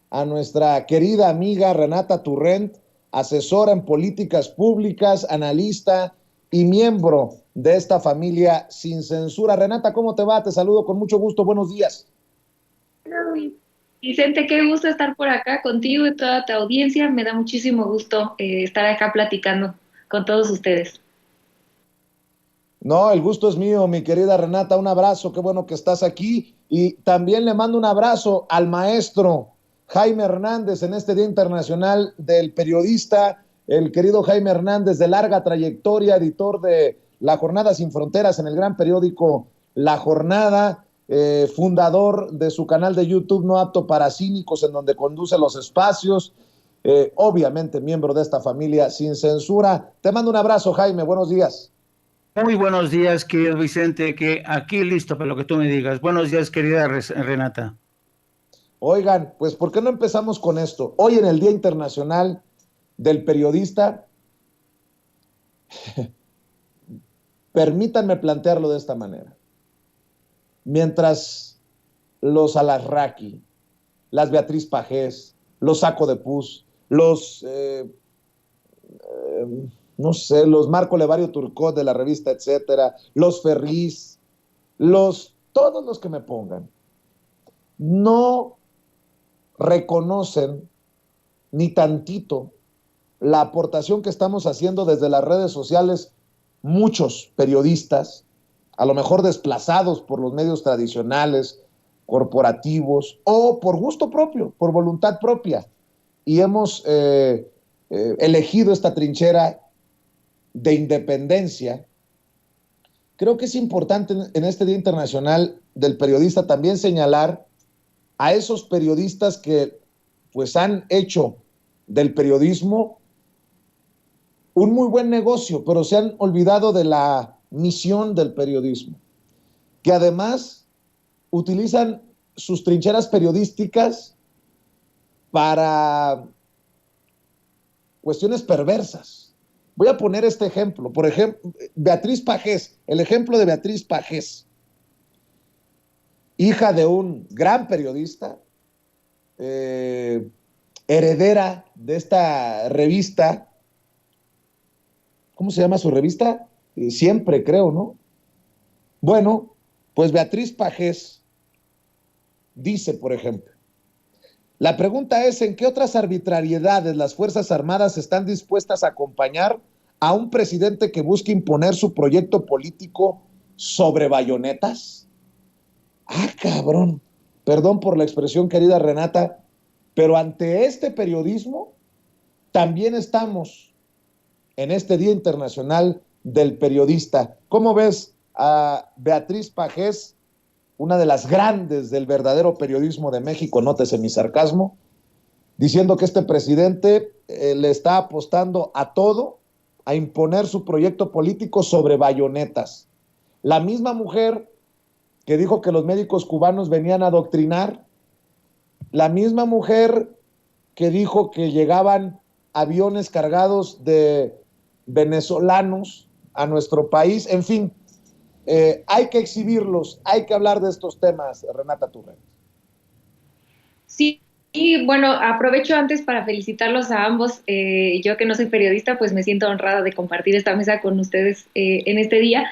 a nuestra querida amiga Renata Turrent, asesora en políticas públicas, analista y miembro de esta familia Sin Censura. Renata, ¿cómo te va? Te saludo con mucho gusto. Buenos días. Vicente, qué gusto estar por acá contigo y toda tu audiencia. Me da muchísimo gusto estar acá platicando con todos ustedes. No, el gusto es mío, mi querida Renata. Un abrazo, qué bueno que estás aquí. Y también le mando un abrazo al maestro Jaime Hernández en este Día Internacional del Periodista. El querido Jaime Hernández, de larga trayectoria, editor de La Jornada Sin Fronteras en el gran periódico La Jornada, fundador de su canal de YouTube No Apto para Cínicos, en donde conduce los espacios. Obviamente, miembro de esta familia Sin Censura. Te mando un abrazo, Jaime. Buenos días. Muy buenos días, querido Vicente, que aquí listo para lo que tú me digas. Buenos días, querida Renata. Oigan, pues ¿por qué no empezamos con esto? Hoy en el Día Internacional del Periodista, permítanme plantearlo de esta manera. Mientras los Alarraqui, las Beatriz Pajés, los Saco de Pus, no sé, los Marco Levario Turcot de la revista Etcétera, los Ferris, todos los que me pongan, no reconocen ni tantito la aportación que estamos haciendo desde las redes sociales, muchos periodistas, a lo mejor desplazados por los medios tradicionales, corporativos, o por gusto propio, por voluntad propia, y hemos elegido esta trinchera de independencia. Creo que es importante en este Día Internacional del Periodista también señalar a esos periodistas que pues han hecho del periodismo un muy buen negocio, pero se han olvidado de la misión del periodismo, que además utilizan sus trincheras periodísticas para cuestiones perversas. Voy a poner este ejemplo. Por ejemplo, Beatriz Pajés, el ejemplo de Beatriz Pajés, hija de un gran periodista, heredera de esta revista. ¿Cómo se llama su revista? Siempre, creo, ¿no? Bueno, pues Beatriz Pajés dice, por ejemplo, la pregunta es, ¿en qué otras arbitrariedades las Fuerzas Armadas están dispuestas a acompañar a un presidente que busca imponer su proyecto político sobre bayonetas? Ah, cabrón. Perdón por la expresión, querida Renata, pero ante este periodismo también estamos en este Día Internacional del Periodista. ¿Cómo ves a Beatriz Pajés, una de las grandes del verdadero periodismo de México, nótese mi sarcasmo, diciendo que este presidente le está apostando a todo, a imponer su proyecto político sobre bayonetas? La misma mujer que dijo que los médicos cubanos venían a adoctrinar, la misma mujer que dijo que llegaban aviones cargados de venezolanos a nuestro país. En fin, hay que exhibirlos, hay que hablar de estos temas, Renata Turrent. Sí, y bueno, aprovecho antes para felicitarlos a ambos. Yo que no soy periodista, pues me siento honrada de compartir esta mesa con ustedes en este día.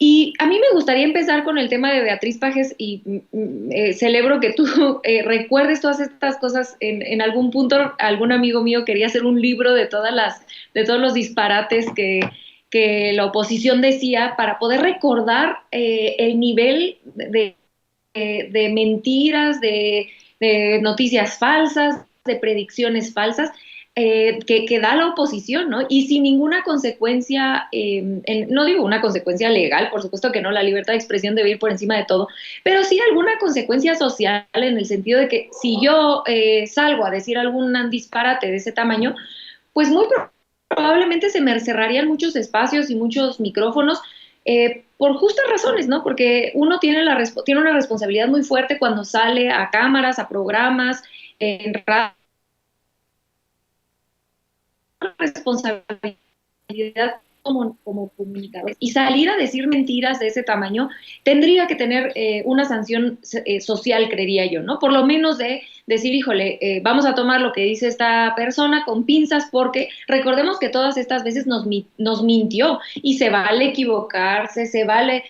Y a mí me gustaría empezar con el tema de Beatriz Pajes y celebro que tú recuerdes todas estas cosas. En algún punto, algún amigo mío quería hacer un libro de de todos los disparates que la oposición decía para poder recordar el nivel de mentiras, de noticias falsas, de predicciones falsas que da la oposición, ¿no? Y sin ninguna consecuencia, no digo una consecuencia legal, por supuesto que no, la libertad de expresión debe ir por encima de todo, pero sí alguna consecuencia social en el sentido de que si yo salgo a decir algún disparate de ese tamaño, pues muy probablemente se me cerrarían muchos espacios y muchos micrófonos por justas razones, ¿no? Porque uno tiene, tiene una responsabilidad muy fuerte cuando sale a cámaras, a programas, en radio, responsabilidad como comunicador. Y salir a decir mentiras de ese tamaño tendría que tener una sanción social, creería yo, ¿no? Por lo menos decir, híjole, vamos a tomar lo que dice esta persona con pinzas, porque recordemos que todas estas veces nos mintió, y se vale equivocarse, se vale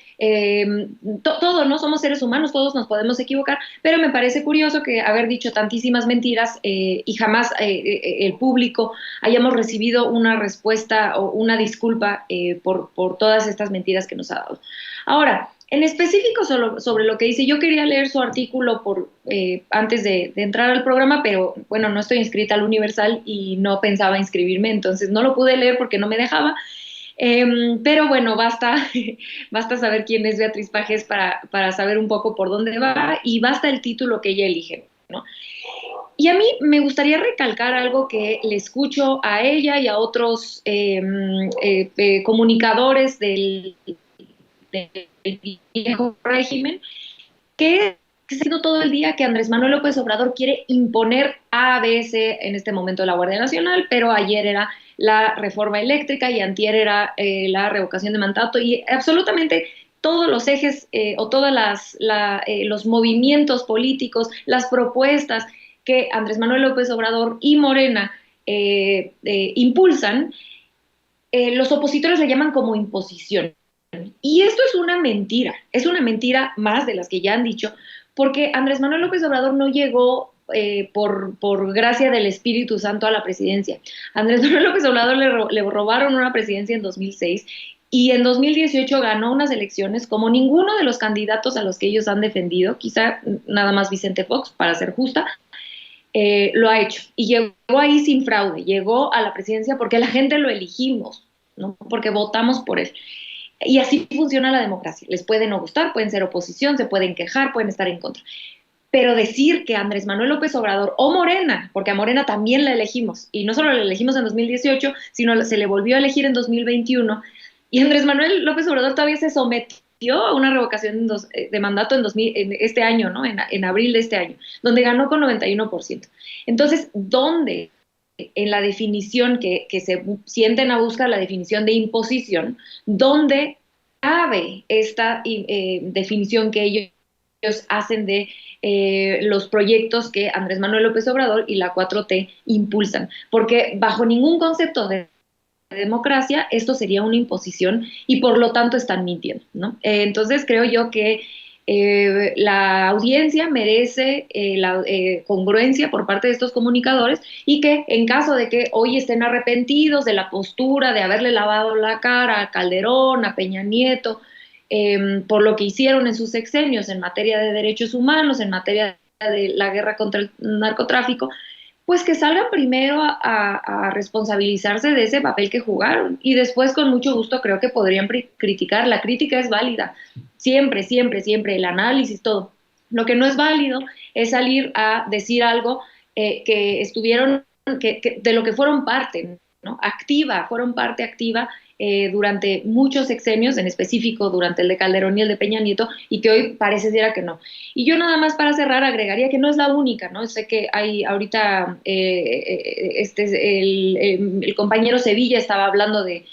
todo, ¿no? Somos seres humanos, todos nos podemos equivocar, pero me parece curioso que haber dicho tantísimas mentiras y jamás el público hayamos recibido una respuesta o una disculpa por todas estas mentiras que nos ha dado. Ahora, en específico sobre lo que dice, yo quería leer su artículo antes de entrar al programa, pero bueno, no estoy inscrita al Universal y no pensaba inscribirme, entonces no lo pude leer porque no me dejaba. Pero bueno, basta, basta saber quién es Beatriz Pajes para saber un poco por dónde va, y basta el título que ella elige, ¿no? Y a mí me gustaría recalcar algo que le escucho a ella y a otros comunicadores del viejo régimen, que está haciendo todo el día que Andrés Manuel López Obrador quiere imponer A, B, C, en este momento la Guardia Nacional, pero ayer era la reforma eléctrica y antier era la revocación de mandato, y absolutamente todos los ejes o todos los movimientos políticos, las propuestas que Andrés Manuel López Obrador y Morena impulsan, los opositores le llaman como imposición. Y esto es una mentira más de las que ya han dicho, porque Andrés Manuel López Obrador no llegó por gracia del Espíritu Santo a la presidencia. Andrés Manuel López Obrador le robaron una presidencia en 2006 y en 2018 ganó unas elecciones como ninguno de los candidatos a los que ellos han defendido, quizá nada más Vicente Fox, para ser justa, lo ha hecho. Y llegó ahí sin fraude, llegó a la presidencia porque la gente lo elegimos, ¿no? Porque votamos por él. Y así funciona la democracia. Les puede no gustar, pueden ser oposición, se pueden quejar, pueden estar en contra. Pero decir que Andrés Manuel López Obrador o Morena, porque a Morena también la elegimos, y no solo la elegimos en 2018, sino se le volvió a elegir en 2021, y Andrés Manuel López Obrador todavía se sometió a una revocación de mandato en este año, ¿no? En abril de este año, donde ganó con 91%. Entonces, ¿dónde en la definición que se sienten a buscar, la definición de imposición, donde cabe esta definición que ellos hacen de los proyectos que Andrés Manuel López Obrador y la 4T impulsan? Porque bajo ningún concepto de democracia esto sería una imposición, y por lo tanto están mintiendo, ¿no? Entonces creo yo que la audiencia merece la congruencia por parte de estos comunicadores, y que en caso de que hoy estén arrepentidos de la postura de haberle lavado la cara a Calderón, a Peña Nieto, por lo que hicieron en sus sexenios en materia de derechos humanos, en materia de la guerra contra el narcotráfico, pues que salgan primero a responsabilizarse de ese papel que jugaron, y después con mucho gusto creo que podrían criticar. La crítica es válida, siempre, siempre, siempre, el análisis, todo. Lo que no es válido es salir a decir algo que estuvieron, de lo que fueron parte, ¿no? Fueron parte activa durante muchos sexenios, en específico durante el de Calderón y el de Peña Nieto, y que hoy parece ser que no. Y yo nada más para cerrar agregaría que no es la única, ¿no? Sé que hay ahorita, el compañero Sevilla estaba hablando de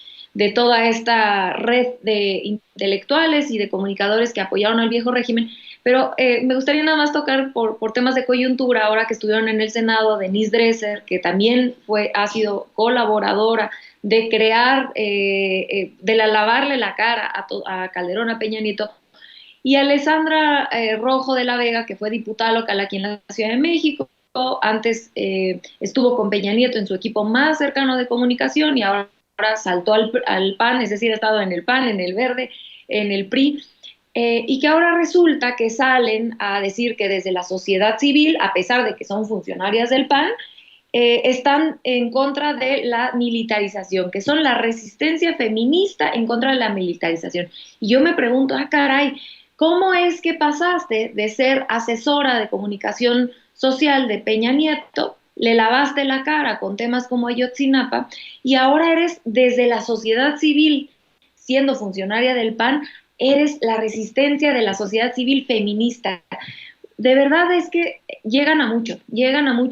toda esta red de intelectuales y de comunicadores que apoyaron al viejo régimen, pero me gustaría nada más tocar por temas de coyuntura, ahora que estuvieron en el Senado, Denise Dresser, que también ha sido colaboradora de crear, lavarle la cara a Calderón, a Peña Nieto, y Alessandra Rojo de la Vega, que fue diputada local aquí en la Ciudad de México. Antes estuvo con Peña Nieto en su equipo más cercano de comunicación, y ahora saltó al PAN, es decir, ha estado en el PAN, en el Verde, en el PRI, y que ahora resulta que salen a decir que desde la sociedad civil, a pesar de que son funcionarias del PAN, están en contra de la militarización, que son la resistencia feminista en contra de la militarización. Y yo me pregunto, caray, ¿cómo es que pasaste de ser asesora de comunicación social de Peña Nieto, le lavaste la cara con temas como Ayotzinapa, y ahora eres desde la sociedad civil, siendo funcionaria del PAN, eres la resistencia de la sociedad civil feminista? De verdad es que llegan a mucho,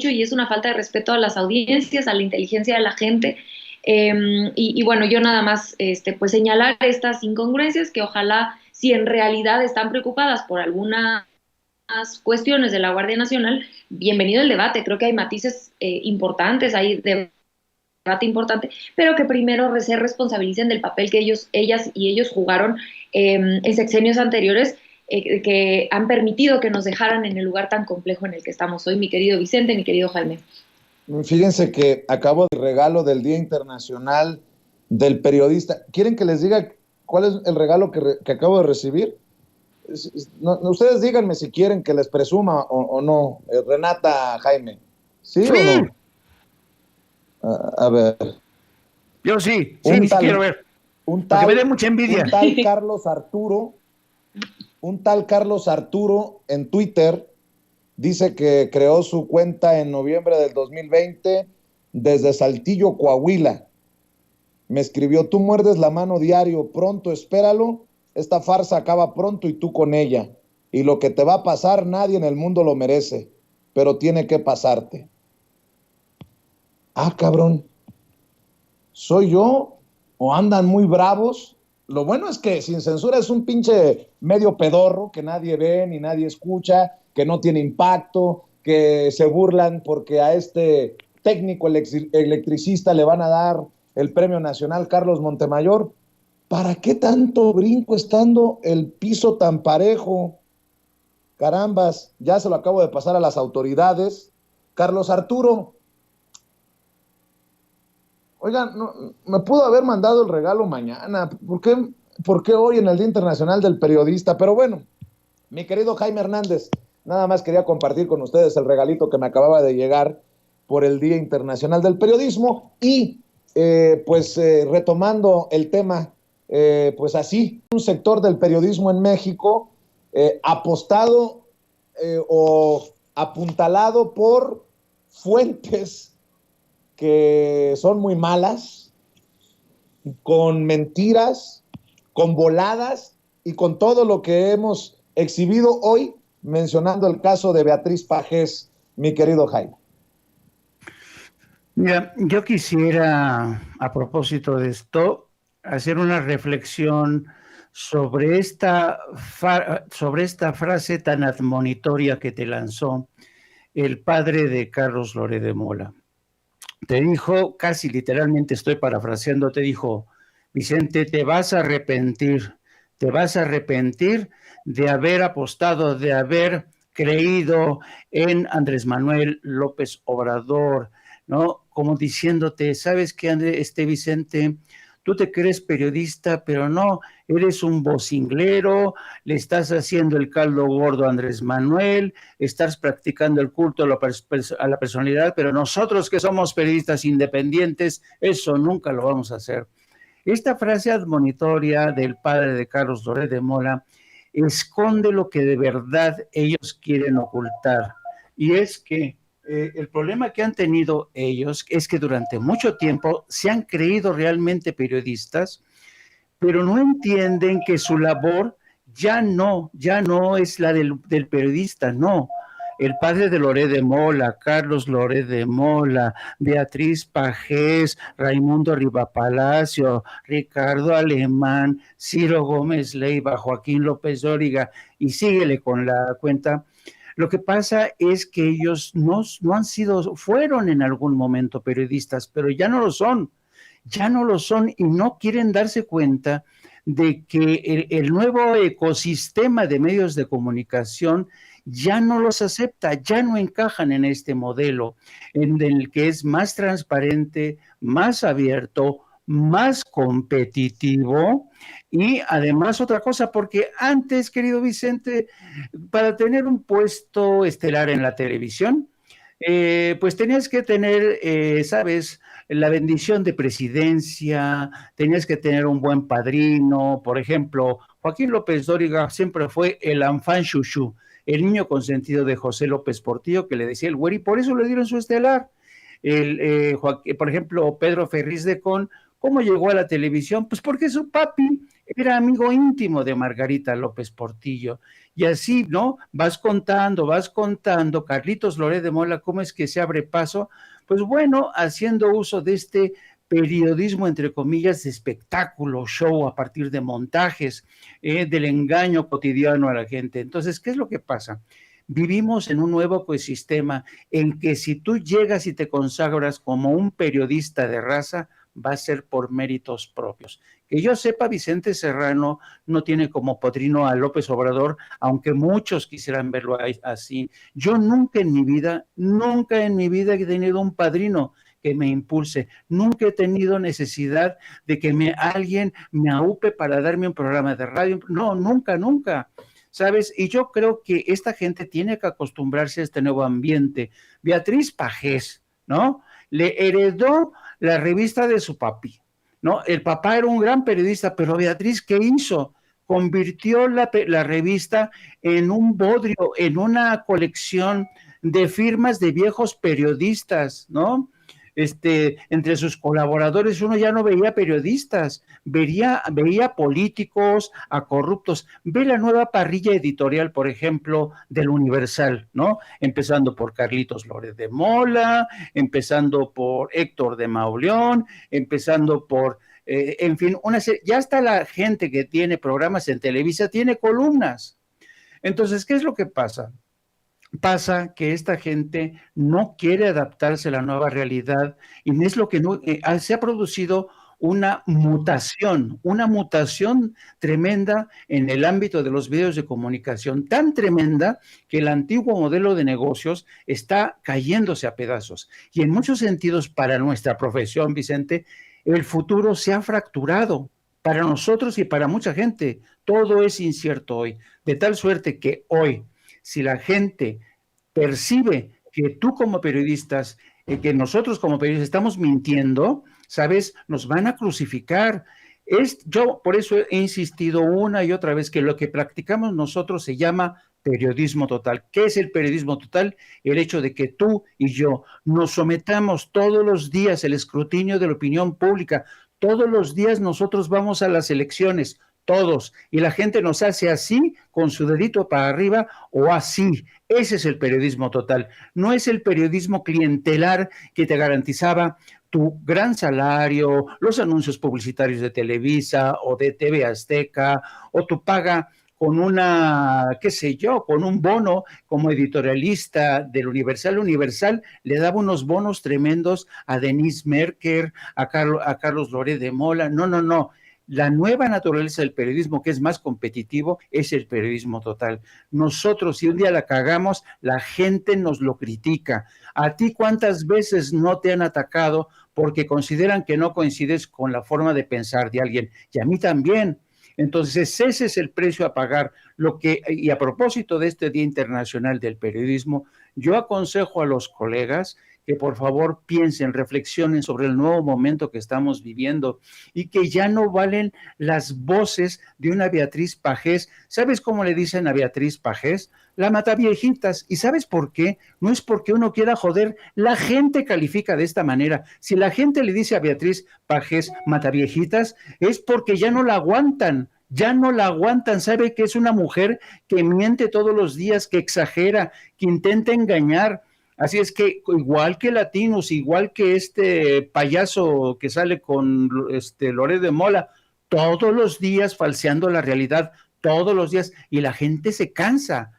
y es una falta de respeto a las audiencias, a la inteligencia de la gente. Y bueno, yo nada más pues señalar estas incongruencias, que ojalá, si en realidad están preocupadas por alguna cuestiones de la Guardia Nacional, bienvenido el debate. Creo que hay matices importantes, hay debate importante, pero que primero se responsabilicen del papel que ellas y ellos jugaron en sexenios anteriores, que han permitido que nos dejaran en el lugar tan complejo en el que estamos hoy, mi querido Vicente, mi querido Jaime. Fíjense que acabo de regalo del Día Internacional del Periodista. ¿Quieren que les diga cuál es el regalo que acabo de recibir? No, ustedes díganme si quieren que les presuma o no. Renata, Jaime, ¿sí o no? A ver. Yo sí quiero ver. Porque me da mucha envidia. Un tal Carlos Arturo en Twitter dice que creó su cuenta en noviembre del 2020 desde Saltillo, Coahuila. Me escribió: tú muerdes la mano diario, pronto espéralo, esta farsa acaba pronto y tú con ella. Y lo que te va a pasar nadie en el mundo lo merece, pero tiene que pasarte. Ah, cabrón, ¿soy yo o andan muy bravos? Lo bueno es que Sin Censura es un pinche medio pedorro que nadie ve ni nadie escucha, que no tiene impacto, que se burlan porque a este técnico electricista le van a dar el Premio Nacional Carlos Montemayor. ¿Para qué tanto brinco estando el piso tan parejo? Carambas, ya se lo acabo de pasar a las autoridades. Carlos Arturo, oigan, no, me pudo haber mandado el regalo mañana. ¿Por qué hoy en el Día Internacional del Periodista? Pero bueno, mi querido Jaime Hernández, nada más quería compartir con ustedes el regalito que me acababa de llegar por el Día Internacional del Periodismo y retomando el tema, pues así, un sector del periodismo en México apostado o apuntalado por fuentes que son muy malas, con mentiras, con voladas y con todo lo que hemos exhibido hoy, mencionando el caso de Beatriz Pajés, mi querido Jaime. Mira, yo quisiera, a propósito de esto, hacer una reflexión sobre esta frase tan admonitoria que te lanzó el padre de Carlos Loret de Mola. Te dijo, casi literalmente estoy parafraseando, te dijo: Vicente, te vas a arrepentir de haber apostado, de haber creído en Andrés Manuel López Obrador, ¿no? Como diciéndote, ¿sabes qué, Vicente? Tú te crees periodista, pero no, eres un vocinglero, le estás haciendo el caldo gordo a Andrés Manuel, estás practicando el culto a la personalidad, pero nosotros que somos periodistas independientes, eso nunca lo vamos a hacer. Esta frase admonitoria del padre de Carlos Loret de Mola esconde lo que de verdad ellos quieren ocultar, y es que el problema que han tenido ellos es que durante mucho tiempo se han creído realmente periodistas, pero no entienden que su labor ya no es la del periodista, no. El padre de Loret de Mola, Carlos Loret de Mola, Beatriz Pajés, Raimundo Rivapalacio, Ricardo Alemán, Ciro Gómez Leiva, Joaquín López Dóriga, y síguele con la cuenta. Lo que pasa es que ellos no han sido, fueron en algún momento periodistas, pero ya no lo son y no quieren darse cuenta de que el nuevo ecosistema de medios de comunicación ya no los acepta, ya no encajan en este modelo en el que es más transparente, más abierto, más competitivo. Y además otra cosa, porque antes, querido Vicente, para tener un puesto estelar en la televisión, pues tenías que tener, sabes, la bendición de presidencia, tenías que tener un buen padrino. Por ejemplo, Joaquín López Dóriga siempre fue el enfant chouchou, el niño consentido de José López Portillo, que le decía el güey, y por eso le dieron su estelar. Por ejemplo, Pedro Ferriz de Con, ¿cómo llegó a la televisión? Pues porque su papi era amigo íntimo de Margarita López Portillo. Y así, ¿no? Vas contando, Carlitos Loret de Mola, ¿cómo es que se abre paso? Pues bueno, haciendo uso de este periodismo, entre comillas, de espectáculo, show, a partir de montajes, del engaño cotidiano a la gente. Entonces, ¿qué es lo que pasa? vivimos en un nuevo ecosistema en que si tú llegas y te consagras como un periodista de raza, va a ser por méritos propios. Que yo sepa, Vicente Serrano no tiene como padrino a López Obrador, aunque muchos quisieran verlo así. Yo nunca en mi vida he tenido un padrino que me impulse. Nunca he tenido necesidad de que alguien me aupe para darme un programa de radio. No, nunca. ¿Sabes? Y yo creo que esta gente tiene que acostumbrarse a este nuevo ambiente. Beatriz Pajés, ¿no? Le heredó la revista de su papi, ¿no? El papá era un gran periodista, pero Beatriz, ¿qué hizo? Convirtió la revista en un bodrio, en una colección de firmas de viejos periodistas, ¿no? Entre sus colaboradores uno ya no veía periodistas, veía políticos, a corruptos. Ve la nueva parrilla editorial, por ejemplo, del Universal, ¿no? Empezando por Carlitos Lórez de Mola, empezando por Héctor de Mauleón, empezando por, en fin, ya hasta la gente que tiene programas en Televisa tiene columnas. Entonces, ¿qué es lo que pasa? Pasa que esta gente no quiere adaptarse a la nueva realidad y es lo que se ha producido una mutación tremenda en el ámbito de los medios de comunicación, tan tremenda que el antiguo modelo de negocios está cayéndose a pedazos. Y en muchos sentidos, para nuestra profesión, Vicente, el futuro se ha fracturado. Para nosotros y para mucha gente, todo es incierto hoy, de tal suerte que hoy, si la gente percibe que tú como periodistas, que nosotros como periodistas estamos mintiendo, ¿sabes? Nos van a crucificar. Yo por eso he insistido una y otra vez que lo que practicamos nosotros se llama periodismo total. ¿Qué es el periodismo total? El hecho de que tú y yo nos sometamos todos los días al escrutinio de la opinión pública. Todos los días nosotros vamos a las elecciones, todos, y la gente nos hace así, con su dedito para arriba o así. Ese es el periodismo total. No es el periodismo clientelar que te garantizaba tu gran salario, los anuncios publicitarios de Televisa o de TV Azteca, o tu paga con con un bono como editorialista del Universal. Universal le daba unos bonos tremendos a Denise Merker, a Carlos Lórez de Mola. No. La nueva naturaleza del periodismo, que es más competitivo, es el periodismo total. Nosotros, si un día la cagamos, la gente nos lo critica. ¿A ti cuántas veces no te han atacado porque consideran que no coincides con la forma de pensar de alguien? Y a mí también. Entonces, ese es el precio a pagar. Y a propósito de este Día Internacional del Periodismo, yo aconsejo a los colegas que por favor piensen, reflexionen sobre el nuevo momento que estamos viviendo y que ya no valen las voces de una Beatriz Pajés. ¿Sabes cómo le dicen a Beatriz Pajés? La mataviejitas. ¿Y sabes por qué? No es porque uno quiera joder, la gente califica de esta manera. Si la gente le dice a Beatriz Pajés mataviejitas, es porque ya no la aguantan. Sabe que es una mujer que miente todos los días, que exagera, que intenta engañar. Así es que igual que Latinos, igual que este payaso que sale con Lórez de Mola, todos los días falseando la realidad, todos los días, y la gente se cansa.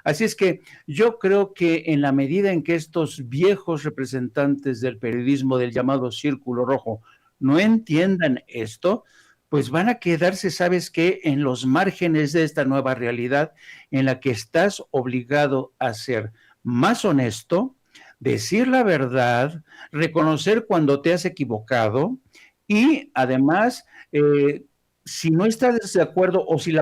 Así es que yo creo que en la medida en que estos viejos representantes del periodismo del llamado Círculo Rojo no entiendan esto, pues van a quedarse, ¿sabes qué?, en los márgenes de esta nueva realidad en la que estás obligado a ser más honesto, decir la verdad, reconocer cuando te has equivocado y además, si no estás de acuerdo o si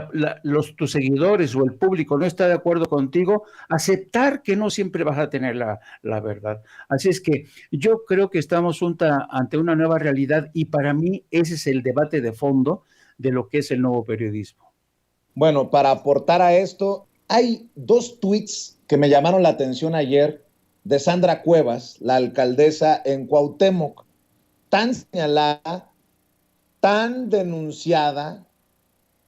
tus seguidores o el público no está de acuerdo contigo, aceptar que no siempre vas a tener la verdad. Así es que yo creo que estamos ante una nueva realidad y para mí ese es el debate de fondo de lo que es el nuevo periodismo. Bueno, para aportar a esto, hay 2 tweets que me llamaron la atención ayer de Sandra Cuevas, la alcaldesa en Cuauhtémoc, tan señalada, tan denunciada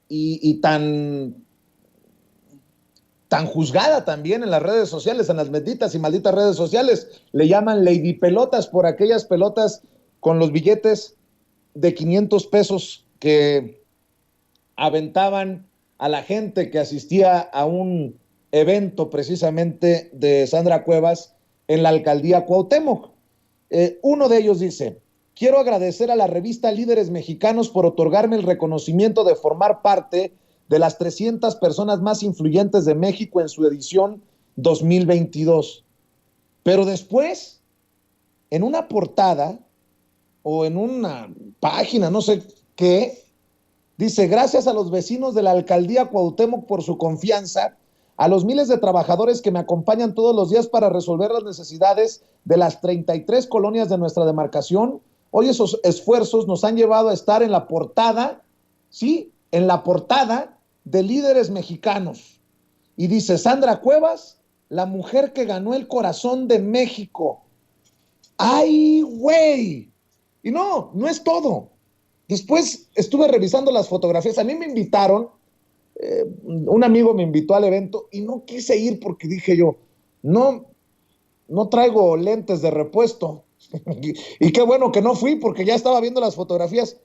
y tan juzgada también en las redes sociales, en las benditas y malditas redes sociales. Le llaman Lady Pelotas por aquellas pelotas con los billetes de 500 pesos que aventaban a la gente que asistía a un evento precisamente de Sandra Cuevas en la alcaldía Cuauhtémoc. Uno de ellos dice: quiero agradecer a la revista Líderes Mexicanos por otorgarme el reconocimiento de formar parte de las 300 personas más influyentes de México en su edición 2022. Pero después, en una portada o en una página, no sé qué, dice: gracias a los vecinos de la alcaldía Cuauhtémoc por su confianza, a los miles de trabajadores que me acompañan todos los días para resolver las necesidades de las 33 colonias de nuestra demarcación. Hoy esos esfuerzos nos han llevado a estar en la portada, ¿sí? En la portada de Líderes Mexicanos. Y dice: Sandra Cuevas, la mujer que ganó el corazón de México. ¡Ay, güey! Y no es todo. Después estuve revisando las fotografías. A mí me invitaron, un amigo me invitó al evento y no quise ir porque dije yo, no traigo lentes de repuesto. Y qué bueno que no fui porque ya estaba viendo las fotografías.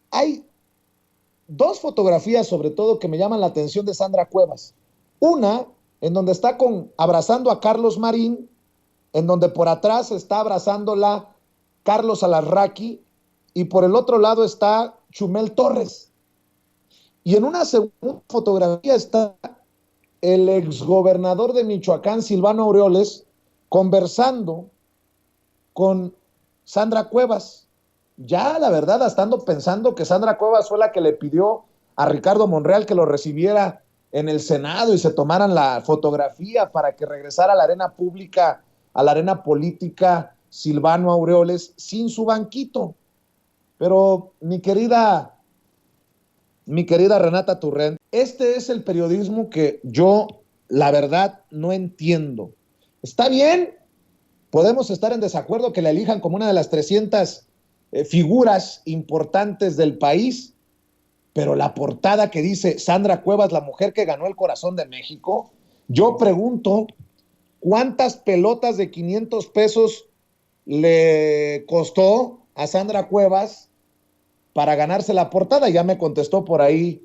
Hay dos fotografías sobre todo que me llaman la atención de Sandra Cuevas. Una en donde está abrazando a Carlos Marín, en donde por atrás está abrazándola Carlos Alarraqui y por el otro lado está Chumel Torres. Y en una segunda fotografía está el exgobernador de Michoacán, Silvano Aureoles, conversando con Sandra Cuevas. Ya, la verdad, estando pensando que Sandra Cuevas fue la que le pidió a Ricardo Monreal que lo recibiera en el Senado y se tomaran la fotografía para que regresara a la arena pública, a la arena política, Silvano Aureoles, sin su banquito. Pero mi querida Renata Turrent, este es el periodismo que yo, la verdad, no entiendo. Está bien, podemos estar en desacuerdo que la elijan como una de las 300 figuras importantes del país, pero la portada que dice Sandra Cuevas, la mujer que ganó el corazón de México, yo pregunto, ¿cuántas pelotas de 500 pesos le costó a Sandra Cuevas para ganarse la portada? Ya me contestó por ahí,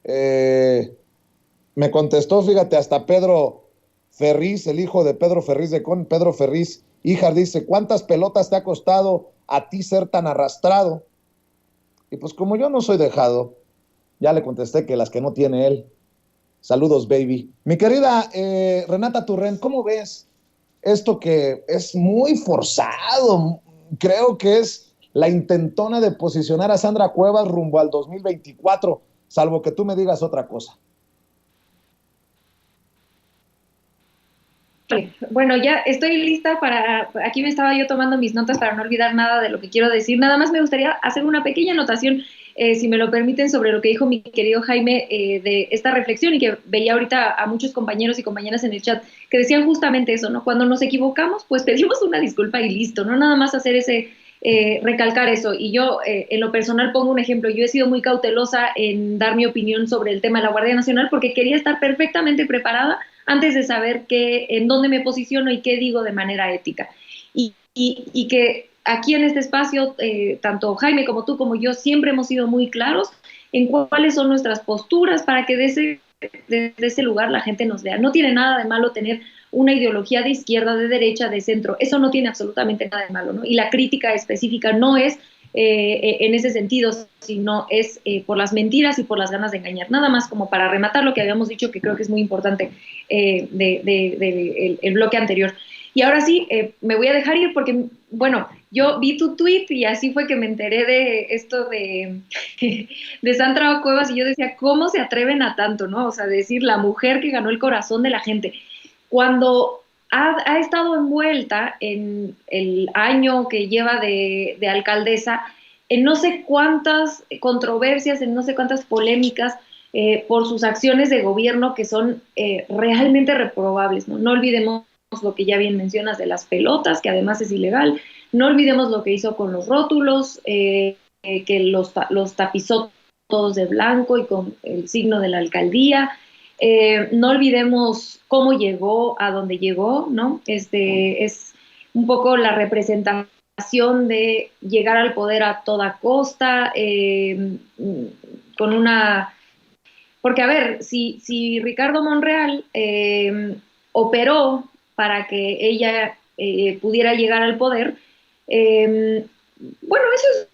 me contestó, fíjate, hasta Pedro Ferriz, el hijo de Pedro Ferriz de Con, Pedro Ferriz, hija, dice: ¿cuántas pelotas te ha costado a ti ser tan arrastrado? Y pues como yo no soy dejado, ya le contesté que las que no tiene él. Saludos, baby. Mi querida Renata Turrent, ¿cómo ves esto que es muy forzado? Creo que es la intentona de posicionar a Sandra Cuevas rumbo al 2024, salvo que tú me digas otra cosa. Bueno, ya estoy lista aquí me estaba yo tomando mis notas para no olvidar nada de lo que quiero decir. Nada más me gustaría hacer una pequeña anotación, si me lo permiten, sobre lo que dijo mi querido Jaime, de esta reflexión, y que veía ahorita a muchos compañeros y compañeras en el chat que decían justamente eso, ¿no? Cuando nos equivocamos, pues pedimos una disculpa y listo, ¿no? Nada más hacer recalcar eso. Y yo, en lo personal, pongo un ejemplo. Yo he sido muy cautelosa en dar mi opinión sobre el tema de la Guardia Nacional porque quería estar perfectamente preparada antes de saber en dónde me posiciono y qué digo de manera ética. Y que aquí en este espacio, tanto Jaime como tú como yo, siempre hemos sido muy claros en cuáles son nuestras posturas para que desde ese lugar la gente nos vea. No tiene nada de malo tener una ideología de izquierda, de derecha, de centro. Eso no tiene absolutamente nada de malo, ¿no? Y la crítica específica no es en ese sentido, sino es por las mentiras y por las ganas de engañar. Nada más como para rematar lo que habíamos dicho, que creo que es muy importante el bloque anterior. Y ahora sí, me voy a dejar ir porque, bueno, yo vi tu tweet y así fue que me enteré de esto de Sandra Cuevas, y yo decía, ¿cómo se atreven a tanto, no? O sea, decir la mujer que ganó el corazón de la gente, cuando ha estado envuelta en el año que lleva de alcaldesa en no sé cuántas controversias, en no sé cuántas polémicas, por sus acciones de gobierno que son realmente reprobables, ¿no? No olvidemos lo que ya bien mencionas de las pelotas, que además es ilegal. No olvidemos lo que hizo con los rótulos, que los tapizó todos de blanco y con el signo de la alcaldía. No olvidemos cómo llegó a donde llegó, ¿no? Es un poco la representación de llegar al poder a toda costa, con una Porque, a ver, si Ricardo Monreal operó para que ella pudiera llegar al poder, bueno, eso es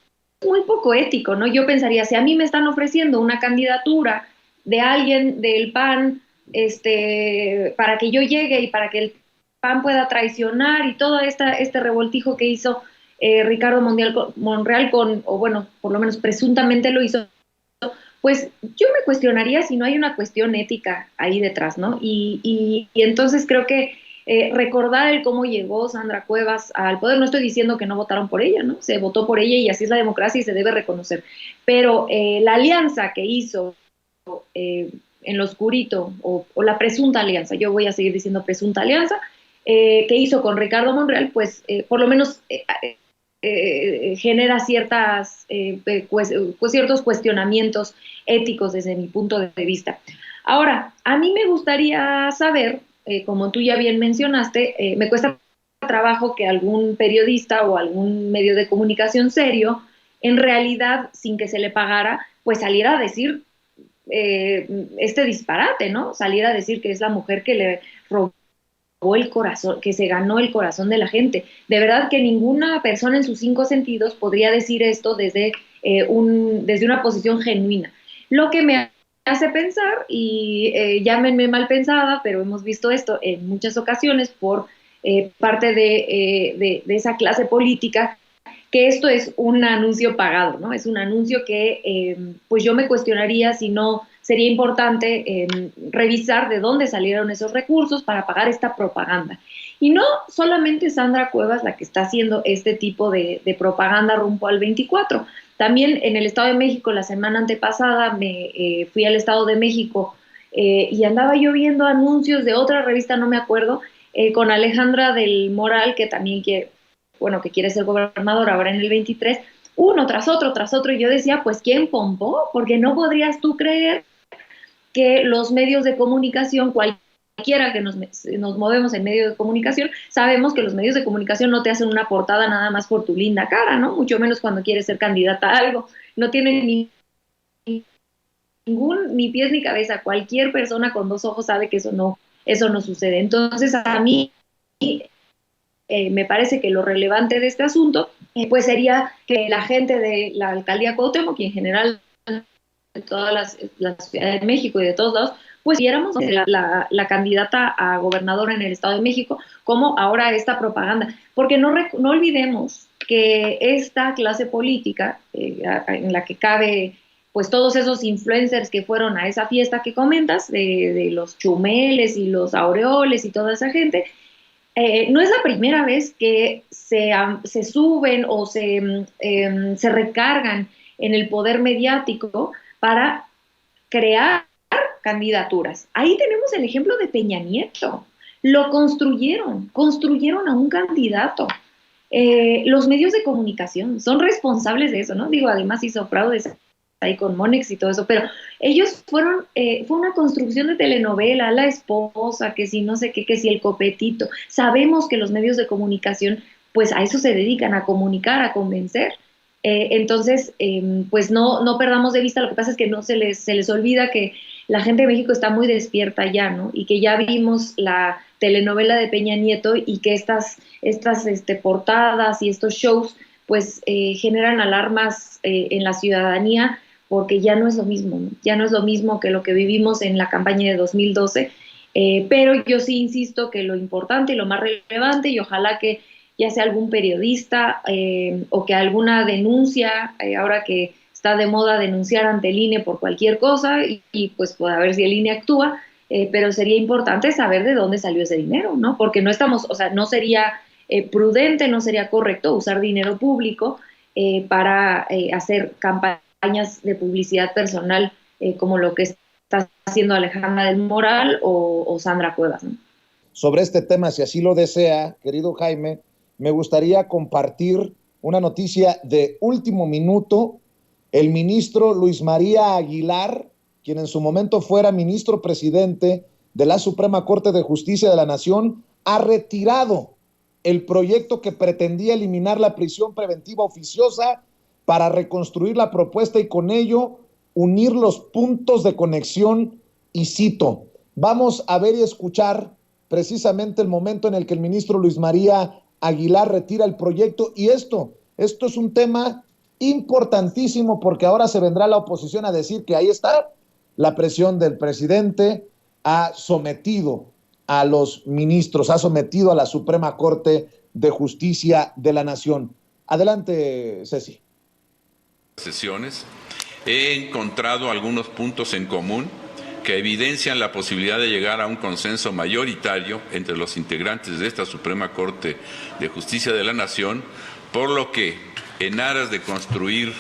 muy poco ético, ¿no? Yo pensaría, si a mí me están ofreciendo una candidatura de alguien del PAN, para que yo llegue y para que el PAN pueda traicionar y todo este revoltijo que hizo Ricardo Monreal o bueno, por lo menos presuntamente lo hizo, pues yo me cuestionaría si no hay una cuestión ética ahí detrás, ¿no? Y entonces creo que recordar el cómo llegó Sandra Cuevas al poder, no estoy diciendo que no votaron por ella, ¿no? Se votó por ella y así es la democracia y se debe reconocer, pero la alianza que hizo en lo oscurito, o la presunta alianza, yo voy a seguir diciendo presunta alianza, que hizo con Ricardo Monreal, pues por lo menos genera ciertos cuestionamientos éticos desde mi punto de vista. Ahora, a mí me gustaría saber, como tú ya bien mencionaste, me cuesta trabajo que algún periodista o algún medio de comunicación serio, en realidad, sin que se le pagara, pues saliera a decir este disparate, ¿no? Saliera a decir que es la mujer que le robó el corazón, que se ganó el corazón de la gente. De verdad que ninguna persona en sus 5 sentidos podría decir esto desde una posición genuina. Lo que me hace pensar, y llámenme mal pensada, pero hemos visto esto en muchas ocasiones por parte de esa clase política, que esto es un anuncio pagado, ¿no? Es un anuncio que pues yo me cuestionaría si no sería importante revisar de dónde salieron esos recursos para pagar esta propaganda. Y no solamente Sandra Cuevas la que está haciendo este tipo de propaganda rumbo al 24. También en el Estado de México, la semana antepasada, me fui al Estado de México y andaba yo viendo anuncios de otra revista, no me acuerdo, con Alejandra del Moral, que también que quiere ser gobernador ahora en el 23, uno tras otro, y yo decía, pues, ¿quién pompó? Porque no podrías tú creer que los medios de comunicación, cualquiera que nos movemos en medios de comunicación, sabemos que los medios de comunicación no te hacen una portada nada más por tu linda cara, ¿no? Mucho menos cuando quieres ser candidata a algo. No tienen ni pies ni cabeza. Cualquier persona con 2 ojos sabe que eso no sucede. Entonces, a mí me parece que lo relevante de este asunto pues sería que la gente de la alcaldía Cuauhtémoc y en general de todas las ciudades de México y de todos lados, pues viéramos la candidata a gobernadora en el Estado de México como ahora esta propaganda, porque no olvidemos que esta clase política en la que cabe pues todos esos influencers que fueron a esa fiesta que comentas, de los Chumeles y los Aureoles y toda esa gente, no es la primera vez que se suben o se recargan en el poder mediático para crear candidaturas. Ahí tenemos el ejemplo de Peña Nieto. Lo construyeron a un candidato. Los medios de comunicación son responsables de eso, ¿no? Digo, además hizo fraudes ahí con Monex y todo eso, pero ellos fue una construcción de telenovela, la esposa, que si no sé qué, que si el copetito. Sabemos que los medios de comunicación, pues a eso se dedican, a comunicar, a convencer. Entonces, pues no perdamos de vista, lo que pasa es que no se les olvida que la gente de México está muy despierta ya, ¿no? Y que ya vimos la telenovela de Peña Nieto y que estas portadas y estos shows, pues generan alarmas en la ciudadanía, porque ya no es lo mismo, ¿no? Ya no es lo mismo que lo que vivimos en la campaña de 2012, pero yo sí insisto que lo importante y lo más relevante, y ojalá que ya sea algún periodista o que alguna denuncia, ahora que está de moda denunciar ante el INE por cualquier cosa, pues a ver si el INE actúa, pero sería importante saber de dónde salió ese dinero, ¿no? Porque no sería prudente, no sería correcto usar dinero público para hacer campañas de publicidad personal como lo que está haciendo Alejandra del Moral o Sandra Cuevas, ¿no? Sobre este tema, si así lo desea, querido Jaime, me gustaría compartir una noticia de último minuto. El ministro Luis María Aguilar, quien en su momento fuera ministro presidente de la Suprema Corte de Justicia de la Nación, ha retirado el proyecto que pretendía eliminar la prisión preventiva oficiosa para reconstruir la propuesta y con ello unir los puntos de conexión y cito. Vamos a ver y escuchar precisamente el momento en el que el ministro Luis María Aguilar retira el proyecto y esto es un tema importantísimo porque ahora se vendrá la oposición a decir que ahí está la presión del presidente, ha sometido a los ministros, ha sometido a la Suprema Corte de Justicia de la Nación. Adelante, Ceci. Sesiones, he encontrado algunos puntos en común que evidencian la posibilidad de llegar a un consenso mayoritario entre los integrantes de esta Suprema Corte de Justicia de la Nación, por lo que, en aras de construir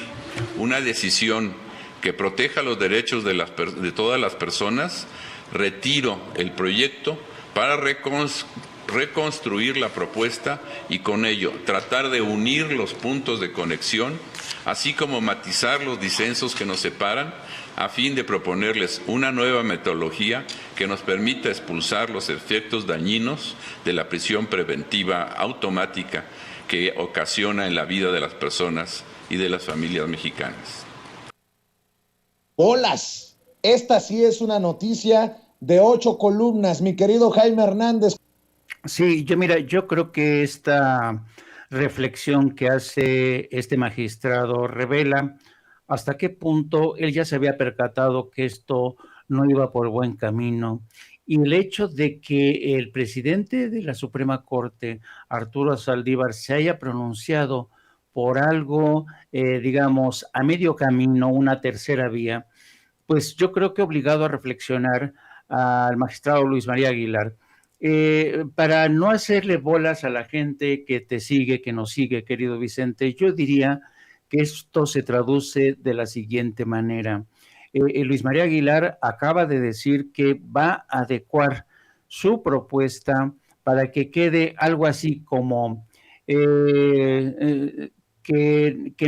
una decisión que proteja los derechos de todas las personas, retiro el proyecto para reconstruir la propuesta y con ello tratar de unir los puntos de conexión, así como matizar los disensos que nos separan, a fin de proponerles una nueva metodología que nos permita expulsar los efectos dañinos de la prisión preventiva automática que ocasiona en la vida de las personas y de las familias mexicanas. ¡Bolas! Esta sí es una noticia de 8 columnas, mi querido Jaime Hernández. Sí, yo creo que esta reflexión que hace este magistrado revela hasta qué punto él ya se había percatado que esto no iba por buen camino. Y el hecho de que el presidente de la Suprema Corte, Arturo Saldívar, se haya pronunciado por algo, digamos, a medio camino, una tercera vía, pues yo creo que obligado a reflexionar al magistrado Luis María Aguilar, para no hacerle bolas a la gente que te sigue, que nos sigue, querido Vicente, yo diría que esto se traduce de la siguiente manera. Luis María Aguilar acaba de decir que va a adecuar su propuesta para que quede algo así como que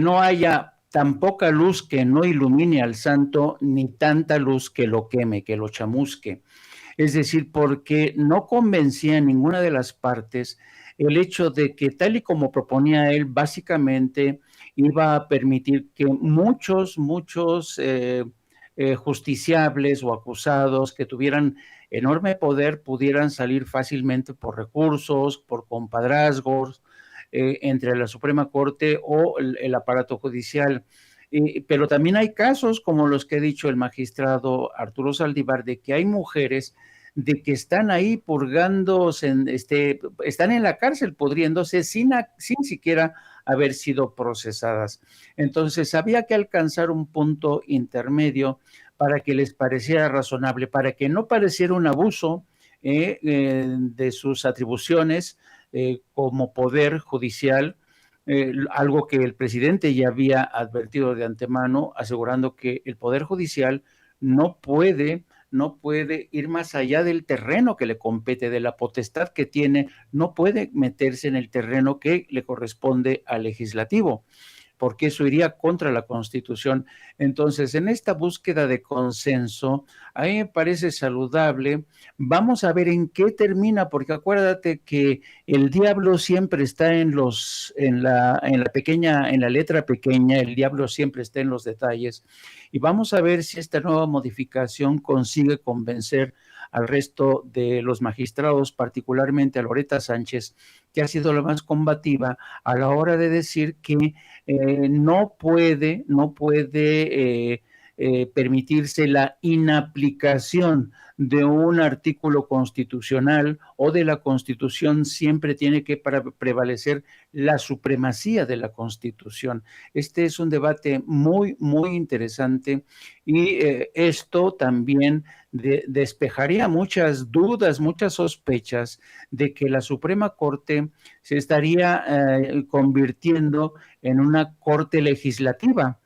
no haya tan poca luz que no ilumine al santo, ni tanta luz que lo queme, que lo chamusque. Es decir, porque no convencía a ninguna de las partes el hecho de que, tal y como proponía él, básicamente iba a permitir que muchos justiciables o acusados que tuvieran enorme poder pudieran salir fácilmente por recursos, por compadrazgos, entre la Suprema Corte o el aparato judicial. Pero también hay casos como los que ha dicho el magistrado Arturo Saldívar, de que hay mujeres de que están ahí purgándose, están en la cárcel pudriéndose sin siquiera haber sido procesadas. Entonces había que alcanzar un punto intermedio para que les pareciera razonable, para que no pareciera un abuso de sus atribuciones como poder judicial, algo que el presidente ya había advertido de antemano, asegurando que el Poder Judicial no puede ir más allá del terreno que le compete, de la potestad que tiene, no puede meterse en el terreno que le corresponde al legislativo, porque eso iría contra la Constitución. Entonces, en esta búsqueda de consenso, a mí me parece saludable. Vamos a ver en qué termina, porque acuérdate que el diablo siempre está en la letra pequeña, el diablo siempre está en los detalles. Y vamos a ver si esta nueva modificación consigue convencer al resto de los magistrados, particularmente a Loreta Sánchez, que ha sido la más combativa a la hora de decir que no puede permitirse la inaplicación de un artículo constitucional o de la Constitución. Siempre tiene que prevalecer la supremacía de la Constitución. Este es un debate muy interesante y esto también despejaría muchas dudas, muchas sospechas de que la Suprema Corte se estaría convirtiendo en una corte legislativa.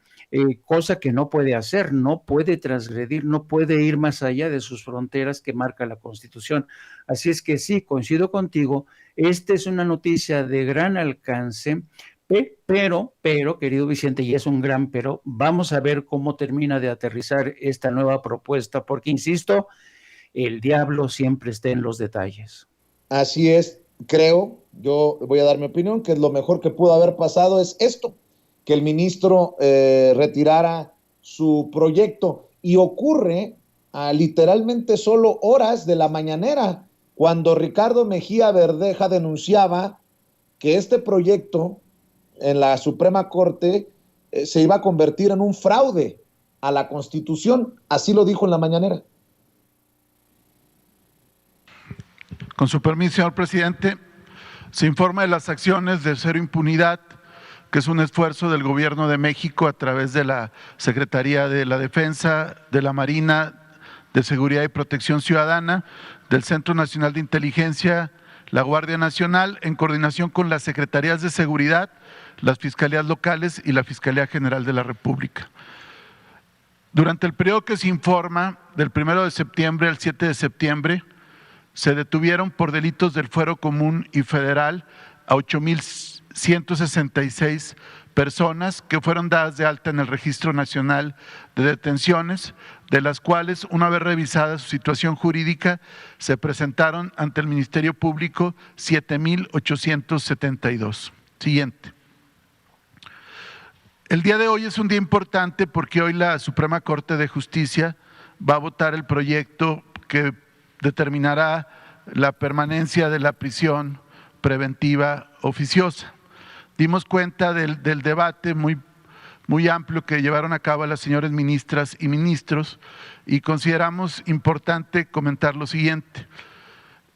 Cosa que no puede hacer, no puede transgredir, no puede ir más allá de sus fronteras que marca la Constitución. Así es que sí, coincido contigo, esta es una noticia de gran alcance, pero, querido Vicente, y es un gran pero, vamos a ver cómo termina de aterrizar esta nueva propuesta, porque, insisto, el diablo siempre está en los detalles. Así es, creo, yo voy a dar mi opinión, que lo mejor que pudo haber pasado es esto, que el ministro retirara su proyecto, y ocurre a literalmente solo horas de la mañanera, cuando Ricardo Mejía Verdeja denunciaba que este proyecto en la Suprema Corte se iba a convertir en un fraude a la Constitución. Así lo dijo en la mañanera. Con su permiso, señor presidente, se informa de las acciones de Cero Impunidad, que es un esfuerzo del Gobierno de México a través de la Secretaría de la Defensa, de la Marina, de Seguridad y Protección Ciudadana, del Centro Nacional de Inteligencia, la Guardia Nacional, en coordinación con las Secretarías de Seguridad, las Fiscalías Locales y la Fiscalía General de la República. Durante el periodo que se informa, del 1 de septiembre al 7 de septiembre, se detuvieron por delitos del fuero común y federal a 8,166 personas que fueron dadas de alta en el Registro Nacional de Detenciones, de las cuales, una vez revisada su situación jurídica, se presentaron ante el Ministerio Público 7,872. Siguiente. El día de hoy es un día importante porque hoy la Suprema Corte de Justicia va a votar el proyecto que determinará la permanencia de la prisión preventiva oficiosa. Dimos cuenta del debate muy amplio que llevaron a cabo las señoras ministras y ministros y consideramos importante comentar lo siguiente.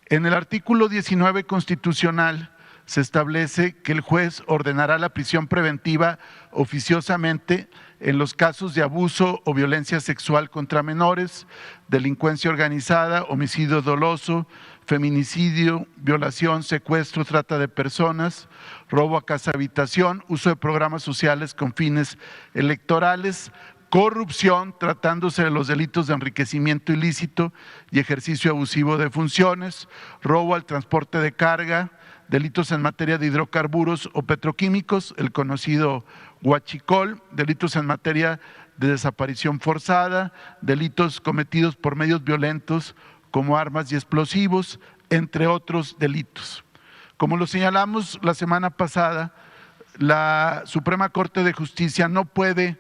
En el artículo 19 constitucional se establece que el juez ordenará la prisión preventiva oficiosamente en los casos de abuso o violencia sexual contra menores, delincuencia organizada, homicidio doloso, feminicidio, violación, secuestro, trata de personas, robo a casa habitación, uso de programas sociales con fines electorales, corrupción, tratándose de los delitos de enriquecimiento ilícito y ejercicio abusivo de funciones, robo al transporte de carga, delitos en materia de hidrocarburos o petroquímicos, el conocido huachicol, delitos en materia de desaparición forzada, delitos cometidos por medios violentos como armas y explosivos, entre otros delitos. Como lo señalamos la semana pasada, la Suprema Corte de Justicia no puede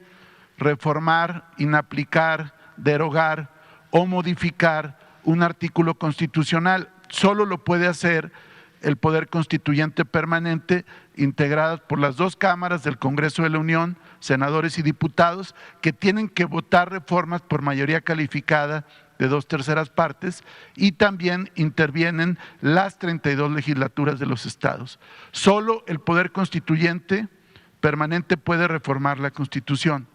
reformar, inaplicar, derogar o modificar un artículo constitucional, solo lo puede hacer el Poder Constituyente Permanente, integradas por las dos cámaras del Congreso de la Unión, senadores y diputados, que tienen que votar reformas por mayoría calificada de 2/3 partes, y también intervienen las 32 legislaturas de los estados. Solo el Poder Constituyente Permanente puede reformar la Constitución.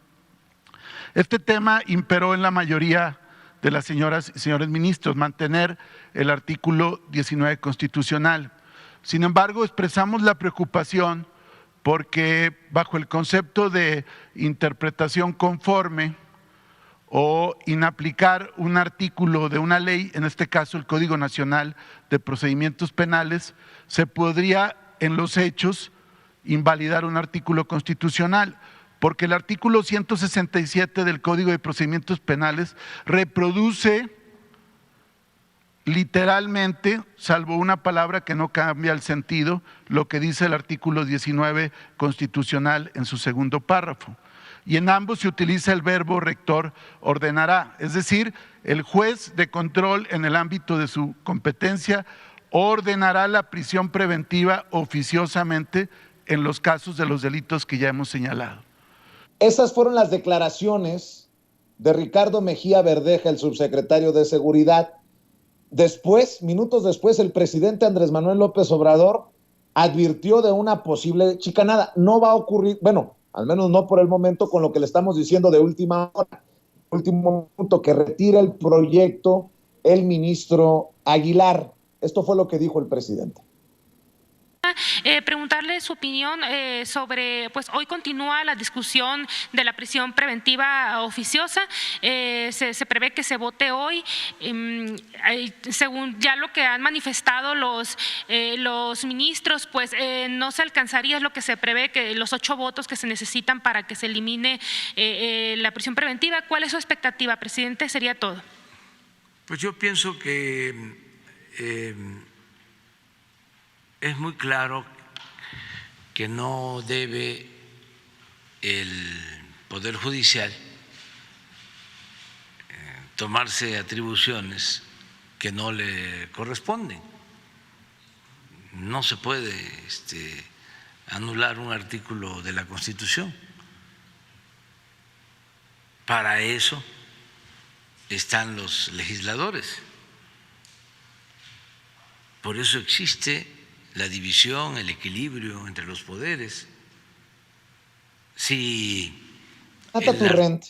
Este tema imperó en la mayoría de las señoras y señores ministros, mantener el artículo 19 constitucional. Sin embargo, expresamos la preocupación porque bajo el concepto de interpretación conforme o inaplicar un artículo de una ley, en este caso el Código Nacional de Procedimientos Penales, se podría en los hechos invalidar un artículo constitucional, porque el artículo 167 del Código de Procedimientos Penales reproduce literalmente, salvo una palabra que no cambia el sentido, lo que dice el artículo 19 constitucional en su segundo párrafo. Y en ambos se utiliza el verbo rector ordenará, es decir, el juez de control en el ámbito de su competencia ordenará la prisión preventiva oficiosamente en los casos de los delitos que ya hemos señalado. Esas fueron las declaraciones de Ricardo Mejía Verdeja, el subsecretario de Seguridad. Después, minutos después, el presidente Andrés Manuel López Obrador advirtió de una posible chicanada. No va a ocurrir, bueno, al menos no por el momento, con lo que le estamos diciendo de última hora. Último punto, que retire el proyecto el ministro Aguilar. Esto fue lo que dijo el presidente. Preguntarle su opinión sobre, pues hoy continúa la discusión de la prisión preventiva oficiosa, se prevé que se vote hoy, según ya lo que han manifestado los ministros, pues no se alcanzaría, es lo que se prevé, que los 8 votos que se necesitan para que se elimine la prisión preventiva. ¿Cuál es su expectativa, presidente? Sería todo. Pues yo pienso que es muy claro que no debe el Poder Judicial tomarse atribuciones que no le corresponden. No se puede anular un artículo de la Constitución. Para eso están los legisladores. Por eso existe la división, el equilibrio entre los poderes. Si Torrent,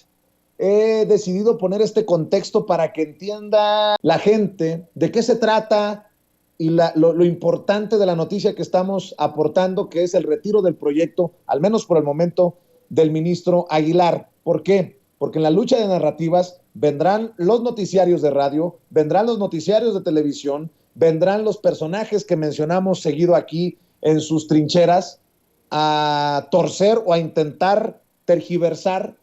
he decidido poner este contexto para que entienda la gente de qué se trata y lo importante de la noticia que estamos aportando, que es el retiro del proyecto, al menos por el momento, del ministro Aguilar. ¿Por qué? Porque en la lucha de narrativas vendrán los noticiarios de radio, vendrán los noticiarios de televisión, vendrán los personajes que mencionamos seguido aquí en sus trincheras a torcer o a intentar tergiversar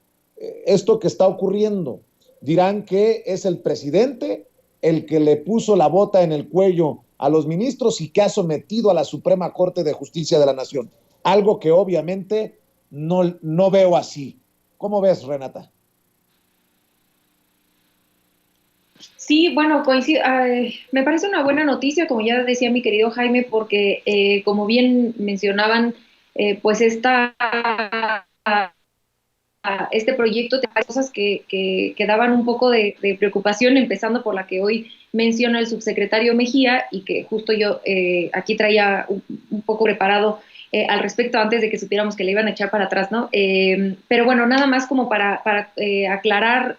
esto que está ocurriendo. Dirán que es el presidente el que le puso la bota en el cuello a los ministros y que ha sometido a la Suprema Corte de Justicia de la Nación. Algo que obviamente no veo así. ¿Cómo ves, Renata? Sí, bueno, coincido. Me parece una buena noticia, como ya decía mi querido Jaime, porque como bien mencionaban, pues este proyecto tiene cosas que daban un poco de preocupación, empezando por la que hoy menciona el subsecretario Mejía y que justo yo aquí traía un poco preparado al respecto antes de que supiéramos que le iban a echar para atrás, ¿no? Pero bueno, nada más como para aclarar,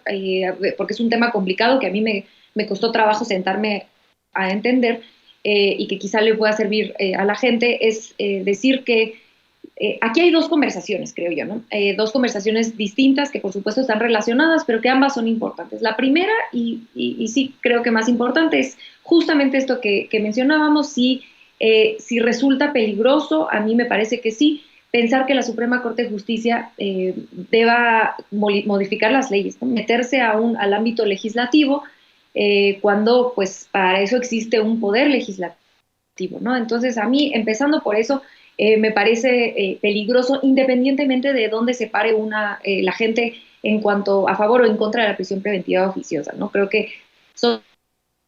porque es un tema complicado que a mí me costó trabajo sentarme a entender y que quizá le pueda servir a la gente, es decir que aquí hay dos conversaciones, creo yo, ¿no? Dos conversaciones distintas que por supuesto están relacionadas, pero que ambas son importantes. La primera, y sí creo que más importante, es justamente esto que mencionábamos, si resulta peligroso, a mí me parece que sí, pensar que la Suprema Corte de Justicia deba modificar las leyes, ¿no? Meterse al ámbito legislativo, cuando pues para eso existe un poder legislativo, ¿no? Entonces a mí, empezando por eso, me parece peligroso, independientemente de dónde se pare la gente en cuanto a favor o en contra de la prisión preventiva oficiosa, ¿no? Creo que son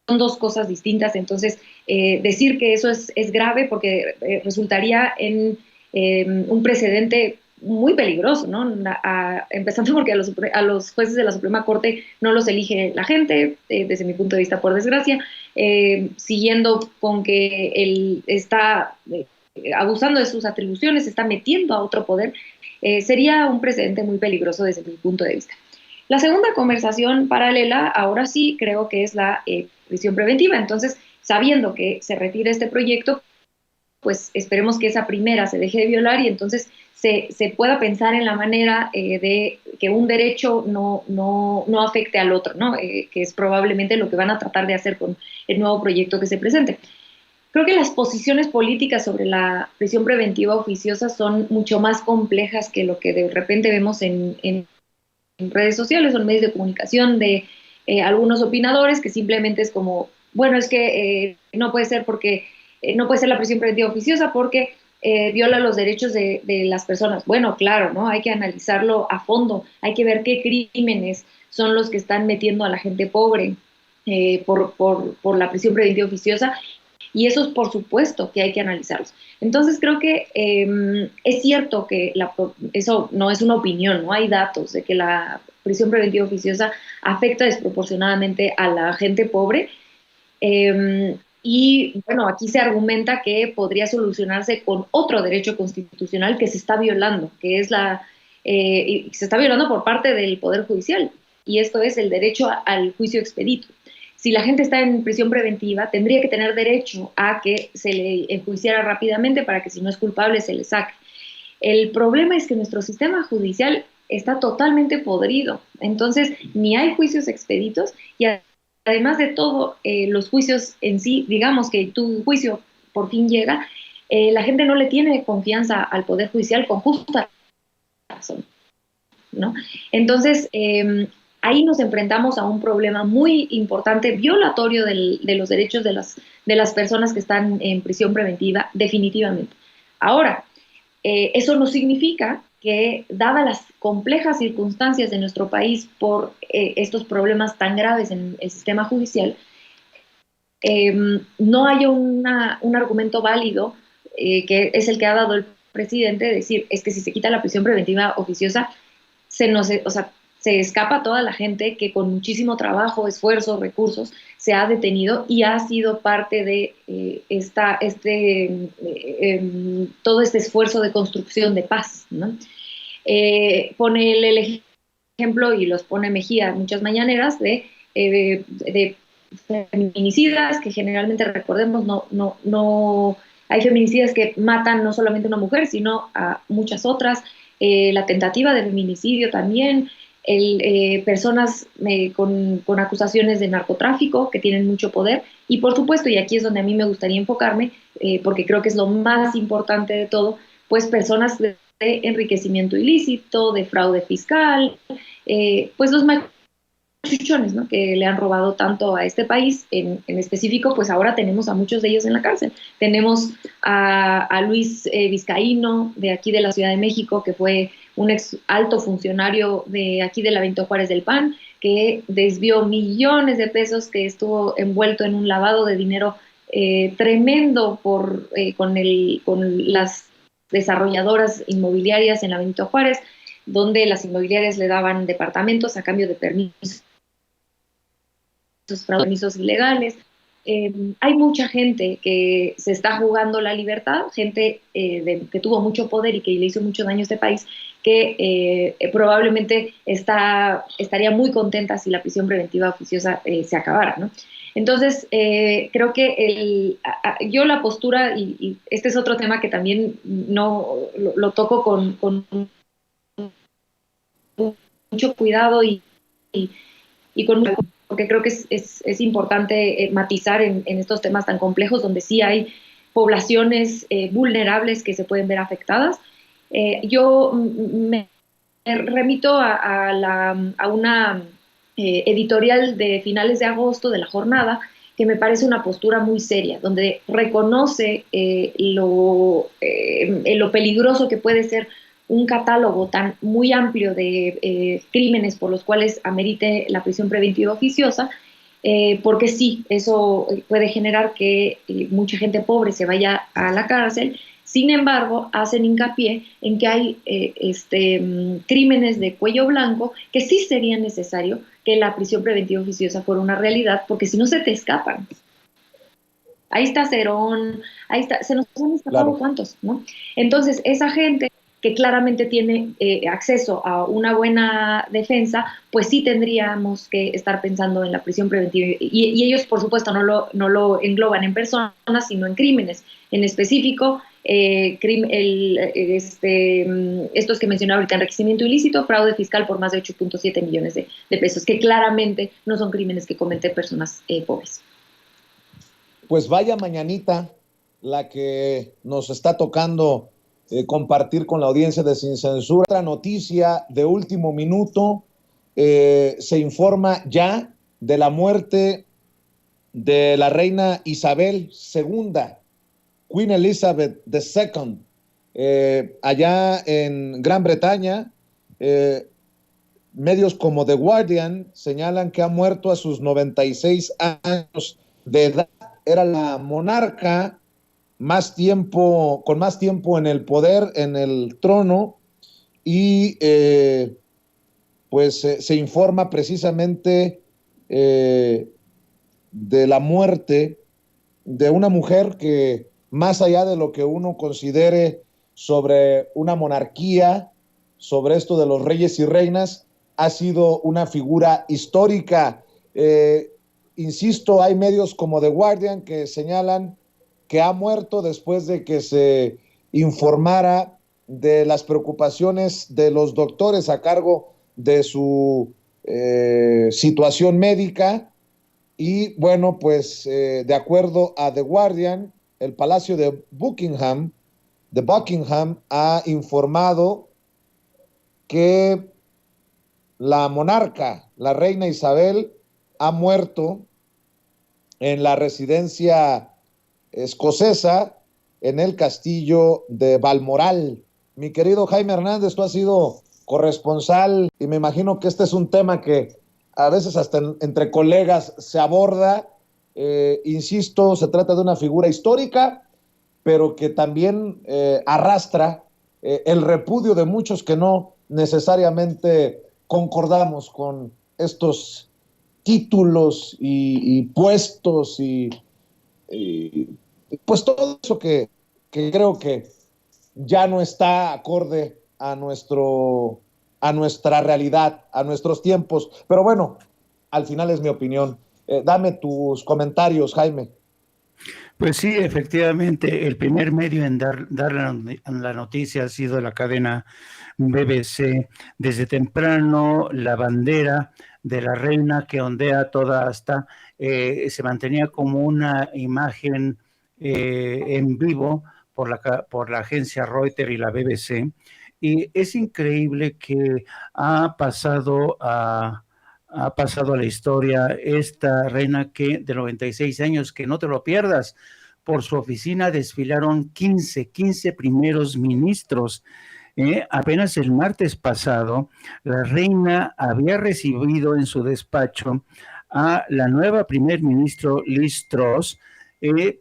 dos cosas distintas, entonces decir que eso es grave porque resultaría en un precedente muy peligroso, ¿no? Empezando porque a los jueces de la Suprema Corte no los elige la gente, desde mi punto de vista, por desgracia, siguiendo con que él está abusando de sus atribuciones, se está metiendo a otro poder, sería un precedente muy peligroso desde mi punto de vista. La segunda conversación paralela, ahora sí, creo que es la prisión preventiva. Entonces, sabiendo que se retira este proyecto, pues esperemos que esa primera se deje de violar y entonces se pueda pensar en la manera de que un derecho no afecte al otro, ¿no? Que es probablemente lo que van a tratar de hacer con el nuevo proyecto que se presente. Creo que las posiciones políticas sobre la prisión preventiva oficiosa son mucho más complejas que lo que de repente vemos en redes sociales o en medios de comunicación de algunos opinadores, que simplemente es como, bueno, es que no puede ser no puede ser la prisión preventiva oficiosa porque viola los derechos de las personas. Bueno, claro, ¿no? Hay que analizarlo a fondo, hay que ver qué crímenes son los que están metiendo a la gente pobre por la prisión preventiva oficiosa. Y esos, por supuesto, que hay que analizarlos. Entonces, creo que es cierto que eso no es una opinión, no hay datos de que la prisión preventiva oficiosa afecta desproporcionadamente a la gente pobre. Y, bueno, aquí se argumenta que podría solucionarse con otro derecho constitucional que se está violando, que es se está violando por parte del Poder Judicial, y esto es el derecho al juicio expedito. Si la gente está en prisión preventiva, tendría que tener derecho a que se le enjuiciara rápidamente para que si no es culpable se le saque. El problema es que nuestro sistema judicial está totalmente podrido. Entonces, ni hay juicios expeditos y además de todo, los juicios en sí, digamos que tu juicio por fin llega, la gente no le tiene confianza al Poder Judicial con justa razón, ¿no? Entonces, ahí nos enfrentamos a un problema muy importante, violatorio de los derechos de las personas que están en prisión preventiva, definitivamente. Ahora, eso no significa que, dadas las complejas circunstancias de nuestro país por estos problemas tan graves en el sistema judicial, no hay un argumento válido, que es el que ha dado el presidente, de decir, es que si se quita la prisión preventiva oficiosa, se escapa toda la gente que con muchísimo trabajo, esfuerzo, recursos, se ha detenido y ha sido parte de todo este esfuerzo de construcción de paz, ¿no? Pone el ejemplo, y los pone Mejía muchas mañaneras, de feminicidas, que generalmente, recordemos, no hay feminicidas que matan no solamente a una mujer, sino a muchas otras, la tentativa de feminicidio también, personas con acusaciones de narcotráfico que tienen mucho poder, y por supuesto, y aquí es donde a mí me gustaría enfocarme, porque creo que es lo más importante de todo, pues personas de enriquecimiento ilícito, de fraude fiscal, pues los machuchones, ¿no?, que le han robado tanto a este país. En específico, pues ahora tenemos a muchos de ellos en la cárcel. Tenemos a Luis Vizcaíno, de aquí de la Ciudad de México, que fue un ex alto funcionario de aquí de la Benito Juárez del PAN, que desvió millones de pesos, que estuvo envuelto en un lavado de dinero tremendo con las desarrolladoras inmobiliarias en la Benito Juárez, donde las inmobiliarias le daban departamentos a cambio de permisos ilegales. Hay mucha gente que se está jugando la libertad, gente que tuvo mucho poder y que le hizo mucho daño a este país, que probablemente estaría muy contenta si la prisión preventiva oficiosa se acabara, ¿no? Entonces, creo que yo la postura, y este es otro tema que también no lo toco con mucho cuidado y porque creo que es importante matizar en estos temas tan complejos, donde sí hay poblaciones vulnerables que se pueden ver afectadas. Yo me remito a una editorial de finales de agosto de La Jornada, que me parece una postura muy seria, donde reconoce lo peligroso que puede ser un catálogo tan muy amplio de crímenes por los cuales amerite la prisión preventiva oficiosa, porque sí, eso puede generar que mucha gente pobre se vaya a la cárcel. Sin embargo, hacen hincapié en que hay crímenes de cuello blanco que sí sería necesario que la prisión preventiva oficiosa fuera una realidad, porque si no se te escapan. Ahí está Cerón, ahí está, se nos han escapado, claro, ¿cuántos?, ¿no? Entonces, esa gente que claramente tiene acceso a una buena defensa, pues sí tendríamos que estar pensando en la prisión preventiva. Y ellos, por supuesto, no lo engloban en personas, sino en crímenes. En específico, estos que mencionaba ahorita, enriquecimiento ilícito, fraude fiscal por más de 8.7 millones de pesos, que claramente no son crímenes que cometen personas pobres. Pues vaya mañanita la que nos está tocando compartir con la audiencia de Sin Censura. Otra noticia de último minuto, se informa ya de la muerte de la reina Isabel II, Queen Elizabeth II, allá en Gran Bretaña. Medios como The Guardian señalan que ha muerto a sus 96 años de edad. Era la monarca con más tiempo en el poder, en el trono, y pues se informa precisamente de la muerte de una mujer que, más allá de lo que uno considere sobre una monarquía, sobre esto de los reyes y reinas, ha sido una figura histórica. Insisto, hay medios como The Guardian que señalan que ha muerto después de que se informara de las preocupaciones de los doctores a cargo de su situación médica. Y bueno, pues de acuerdo a The Guardian, el Palacio de Buckingham ha informado que la monarca, la reina Isabel, ha muerto en la residencia escocesa, en el castillo de Balmoral, Mi querido Jaime Hernández, tú has sido corresponsal y me imagino que este es un tema que a veces hasta entre colegas se aborda. Insisto, se trata de una figura histórica, pero que también arrastra el repudio de muchos que no necesariamente concordamos con estos títulos y puestos y pues todo eso que creo que ya no está acorde a nuestra realidad, a nuestros tiempos. Pero bueno, al final es mi opinión. Dame tus comentarios, Jaime. Pues sí, efectivamente, el primer medio en dar la noticia ha sido la cadena BBC. Desde temprano, la bandera de la reina que ondea toda hasta, se mantenía como una imagen en vivo por la agencia Reuters y la BBC. Y es increíble que ha pasado a la historia esta reina de 96 años, que no te lo pierdas. Por su oficina desfilaron 15 primeros ministros. Apenas el martes pasado, la reina había recibido en su despacho a la nueva primer ministro Liz Truss,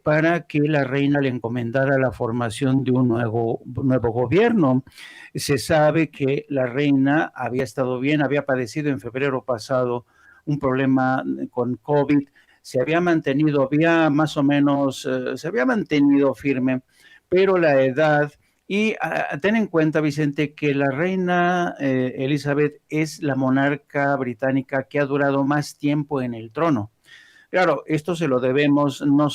para que la reina le encomendara la formación de un nuevo gobierno. Se sabe que la reina había estado bien, había padecido en febrero pasado un problema con COVID, se había mantenido firme, pero la edad, y ten en cuenta, Vicente, que la reina Elizabeth es la monarca británica que ha durado más tiempo en el trono. Claro, esto se lo debemos no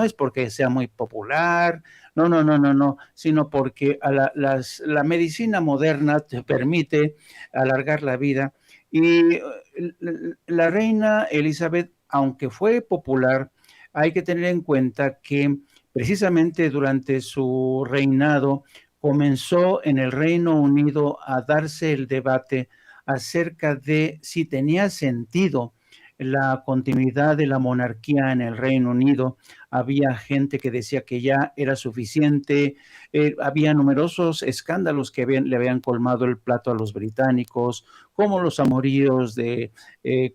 es porque sea muy popular, no, sino porque la medicina moderna te permite alargar la vida. Y la reina Elizabeth, aunque fue popular, hay que tener en cuenta que precisamente durante su reinado comenzó en el Reino Unido a darse el debate acerca de si tenía sentido la continuidad de la monarquía en el Reino Unido. Había gente que decía que ya era suficiente. Había numerosos escándalos que le habían colmado el plato a los británicos, como los amoríos de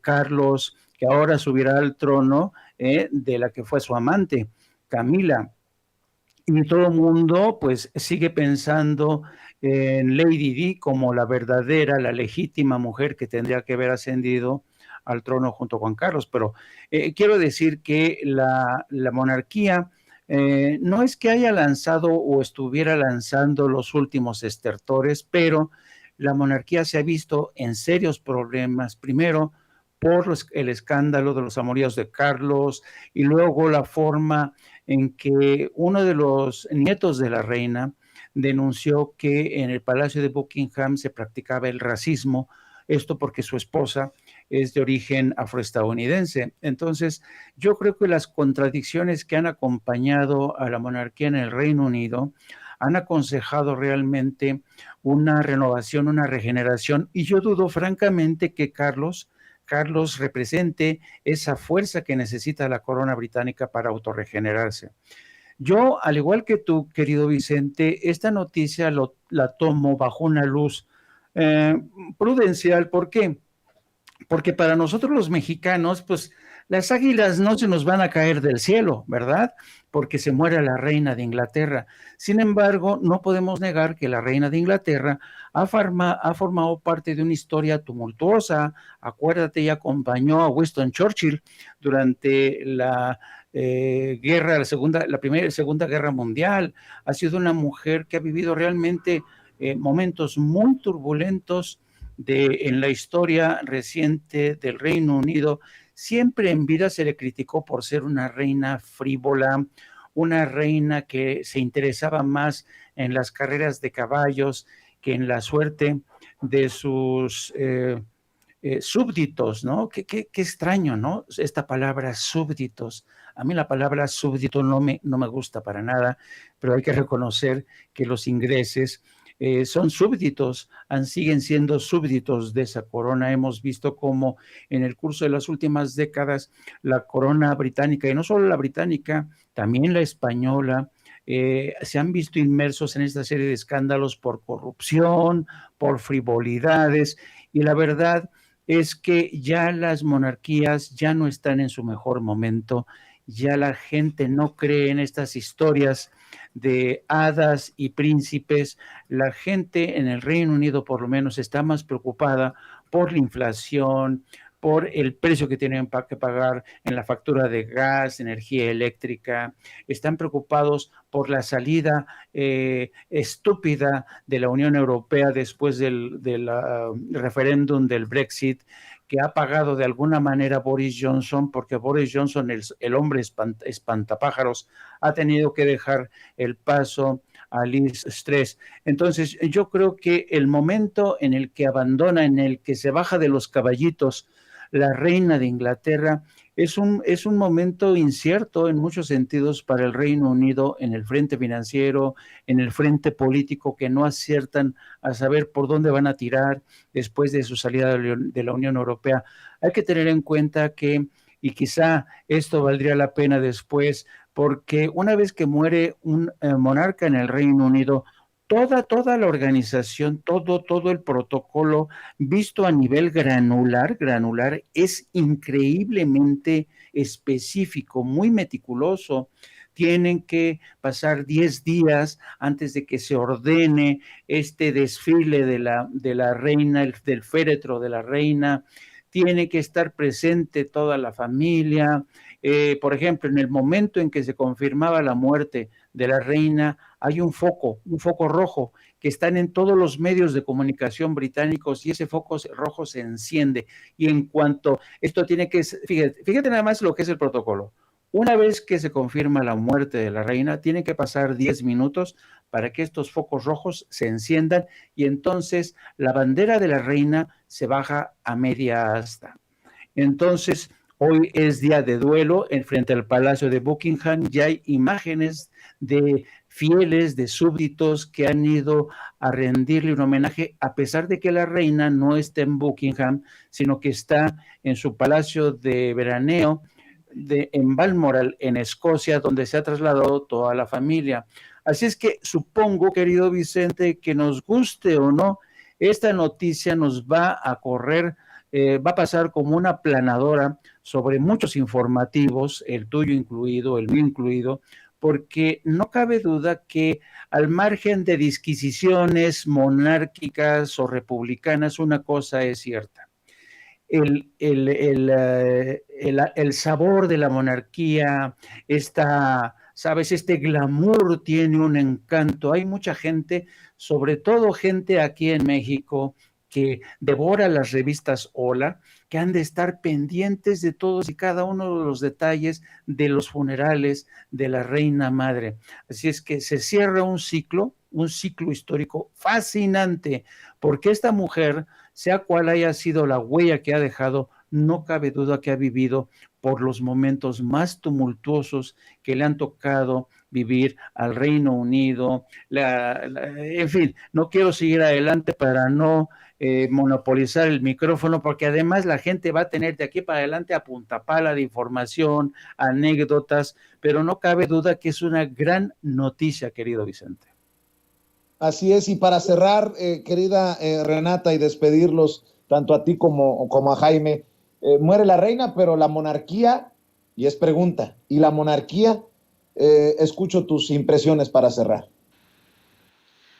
Carlos, que ahora subirá al trono, de la que fue su amante, Camila. Y todo el mundo pues sigue pensando en Lady Di como la verdadera, la legítima mujer que tendría que haber ascendido al trono junto a Juan Carlos. Pero quiero decir que la monarquía no es que haya lanzado o estuviera lanzando los últimos estertores, pero la monarquía se ha visto en serios problemas, primero por el escándalo de los amoríos de Carlos, y luego la forma en que uno de los nietos de la reina denunció que en el Palacio de Buckingham se practicaba el racismo, esto porque su esposa es de origen afroestadounidense. Entonces, yo creo que las contradicciones que han acompañado a la monarquía en el Reino Unido han aconsejado realmente una renovación, una regeneración, y yo dudo francamente que Carlos represente esa fuerza que necesita la corona británica para autorregenerarse. Yo, al igual que tú, querido Vicente, esta noticia la tomo bajo una luz prudencial. ¿Por qué? Porque para nosotros los mexicanos, pues las águilas no se nos van a caer del cielo, ¿verdad? Porque se muere la reina de Inglaterra. Sin embargo, no podemos negar que la reina de Inglaterra ha formado parte de una historia tumultuosa. Acuérdate, ella acompañó a Winston Churchill durante la Segunda Guerra Mundial. Ha sido una mujer que ha vivido realmente momentos muy turbulentos en la historia reciente del Reino Unido. Siempre en vida se le criticó por ser una reina frívola, una reina que se interesaba más en las carreras de caballos que en la suerte de sus súbditos, ¿no? Qué extraño, ¿no? Esta palabra súbditos. A mí la palabra súbdito no me gusta para nada, pero hay que reconocer que los ingleses son súbditos, siguen siendo súbditos de esa corona. Hemos visto cómo en el curso de las últimas décadas la corona británica, y no solo la británica, también la española, se han visto inmersos en esta serie de escándalos por corrupción, por frivolidades, y la verdad es que ya las monarquías ya no están en su mejor momento, ya la gente no cree en estas historias de hadas y príncipes. La gente en el Reino Unido por lo menos está más preocupada por la inflación, por el precio que tienen que pagar en la factura de gas, energía eléctrica, están preocupados por la salida estúpida de la Unión Europea después del referéndum del Brexit, que ha pagado de alguna manera Boris Johnson, porque Boris Johnson, el hombre espantapájaros, ha tenido que dejar el paso a Liz Truss. Entonces, yo creo que el momento en el que abandona, en el que se baja de los caballitos la reina de Inglaterra, es un momento incierto en muchos sentidos para el Reino Unido, en el frente financiero, en el frente político, que no aciertan a saber por dónde van a tirar después de su salida de la Unión Europea. Hay que tener en cuenta que, y quizá esto valdría la pena después, porque una vez que muere un monarca en el Reino Unido, toda la organización, todo el protocolo visto a nivel granular, es increíblemente específico, muy meticuloso. Tienen que pasar 10 días antes de que se ordene este desfile de la reina, del féretro de la reina. Tiene que estar presente toda la familia. Por ejemplo, en el momento en que se confirmaba la muerte de la reina, hay un foco rojo que están en todos los medios de comunicación británicos, y ese foco rojo se enciende. Y en cuanto esto tiene que, fíjate nada más lo que es el protocolo. Una vez que se confirma la muerte de la reina, tiene que pasar 10 minutos para que estos focos rojos se enciendan, y entonces la bandera de la reina se baja a media asta. Entonces, hoy es día de duelo frente al Palacio de Buckingham. Ya hay imágenes de fieles, de súbditos que han ido a rendirle un homenaje, a pesar de que la reina no está en Buckingham, sino que está en su palacio de veraneo en Balmoral, en Escocia, donde se ha trasladado toda la familia. Así es que supongo, querido Vicente, que nos guste o no, esta noticia nos va a correr, va a pasar como una aplanadora sobre muchos informativos, el tuyo incluido, el mío incluido, porque no cabe duda que, al margen de disquisiciones monárquicas o republicanas, una cosa es cierta: el sabor de la monarquía, este glamour tiene un encanto. Hay mucha gente, sobre todo gente aquí en México, que devora las revistas Hola, que han de estar pendientes de todos y cada uno de los detalles de los funerales de la reina madre. Así es que se cierra un ciclo histórico fascinante, porque esta mujer, sea cual haya sido la huella que ha dejado, no cabe duda que ha vivido por los momentos más tumultuosos que le han tocado vivir al Reino Unido. En fin, no quiero seguir adelante para no monopolizar el micrófono, porque además la gente va a tener de aquí para adelante a punta pala de información, anécdotas, pero no cabe duda que es una gran noticia, querido Vicente. Así es, y para cerrar, querida Renata, y despedirlos tanto a ti como a Jaime, muere la reina, pero la monarquía, y es pregunta, ¿y la monarquía? Escucho tus impresiones para cerrar.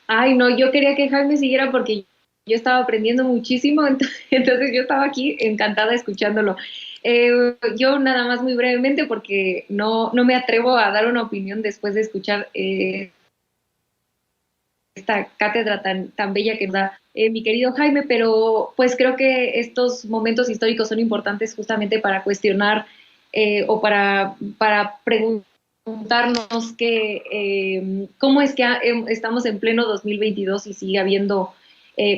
Ay, no, yo quería que Jaime siguiera porque yo estaba aprendiendo muchísimo, entonces yo estaba aquí encantada escuchándolo. Yo nada más muy brevemente, porque no me atrevo a dar una opinión después de escuchar esta cátedra tan bella que nos da mi querido Jaime, pero pues creo que estos momentos históricos son importantes justamente para cuestionar o para preguntarnos cómo es que estamos en pleno 2022 y sigue habiendo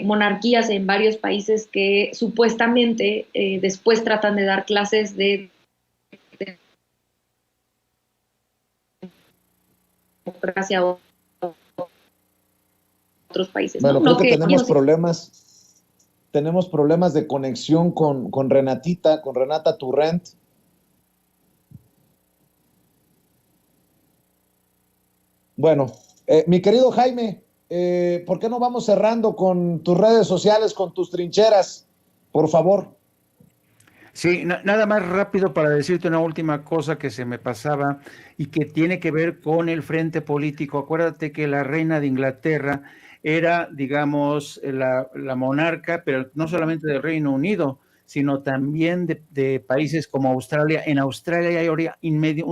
monarquías en varios países que supuestamente después tratan de dar clases de democracia a otros países. Bueno, ¿no? creo que tenemos problemas de conexión con Renata Turrent. Bueno, mi querido Jaime, ¿por qué no vamos cerrando con tus redes sociales, con tus trincheras, por favor? Sí, nada más rápido para decirte una última cosa que se me pasaba y que tiene que ver con el frente político. Acuérdate que la reina de Inglaterra era, digamos, la monarca, pero no solamente del Reino Unido, sino también de países como Australia. En Australia hay ahora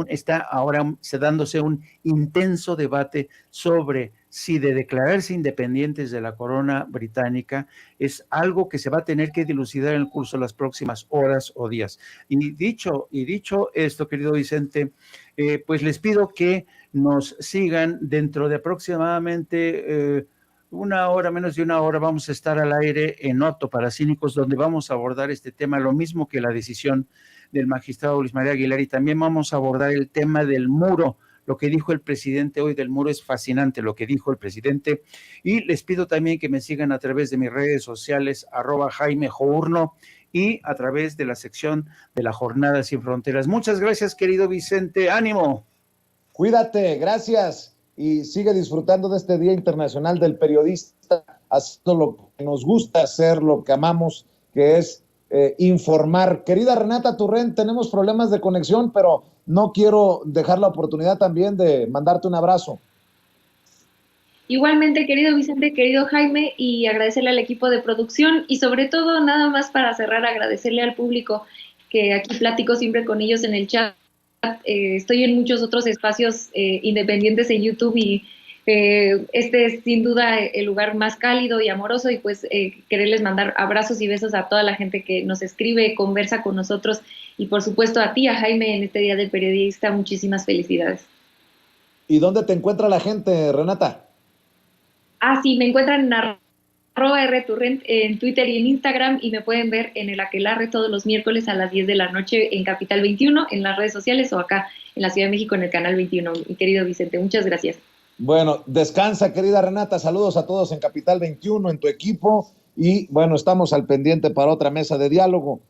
está ahora dándose un intenso debate sobre si de declararse independientes de la corona británica es algo que se va a tener que dilucidar en el curso de las próximas horas o días. Y dicho esto, querido Vicente, pues les pido que nos sigan dentro de aproximadamente una hora, menos de una hora, vamos a estar al aire en Otto para Cínicos, donde vamos a abordar este tema, lo mismo que la decisión del magistrado Luis María Aguilar, y también vamos a abordar el tema del muro. Lo que dijo el presidente hoy del muro es fascinante, lo que dijo el presidente. Y les pido también que me sigan a través de mis redes sociales, @JaimeJourno, y a través de la sección de la Jornada Sin Fronteras. Muchas gracias, querido Vicente. ¡Ánimo! Cuídate, gracias. Y sigue disfrutando de este Día Internacional del Periodista, haciendo lo que nos gusta hacer, lo que amamos, que es informar. Querida Renata Turrent, tenemos problemas de conexión, pero no quiero dejar la oportunidad también de mandarte un abrazo. Igualmente, querido Vicente, querido Jaime, y agradecerle al equipo de producción y sobre todo, nada más para cerrar, agradecerle al público que aquí platico siempre con ellos en el chat. Estoy en muchos otros espacios independientes en YouTube y este es sin duda el lugar más cálido y amoroso y pues quererles mandar abrazos y besos a toda la gente que nos escribe, conversa con nosotros y por supuesto a ti, a Jaime, en este Día del Periodista, muchísimas felicidades. ¿Y dónde te encuentra la gente, Renata? Sí, me encuentran en @rturrent en Twitter y en Instagram y me pueden ver en el Aquelarre todos los miércoles a las 10 de la noche en Capital 21, en las redes sociales o acá en la Ciudad de México en el Canal 21. Mi querido Vicente, muchas gracias. Bueno, descansa, querida Renata. Saludos a todos en Capital 21, en tu equipo. Y bueno, estamos al pendiente para otra mesa de diálogo.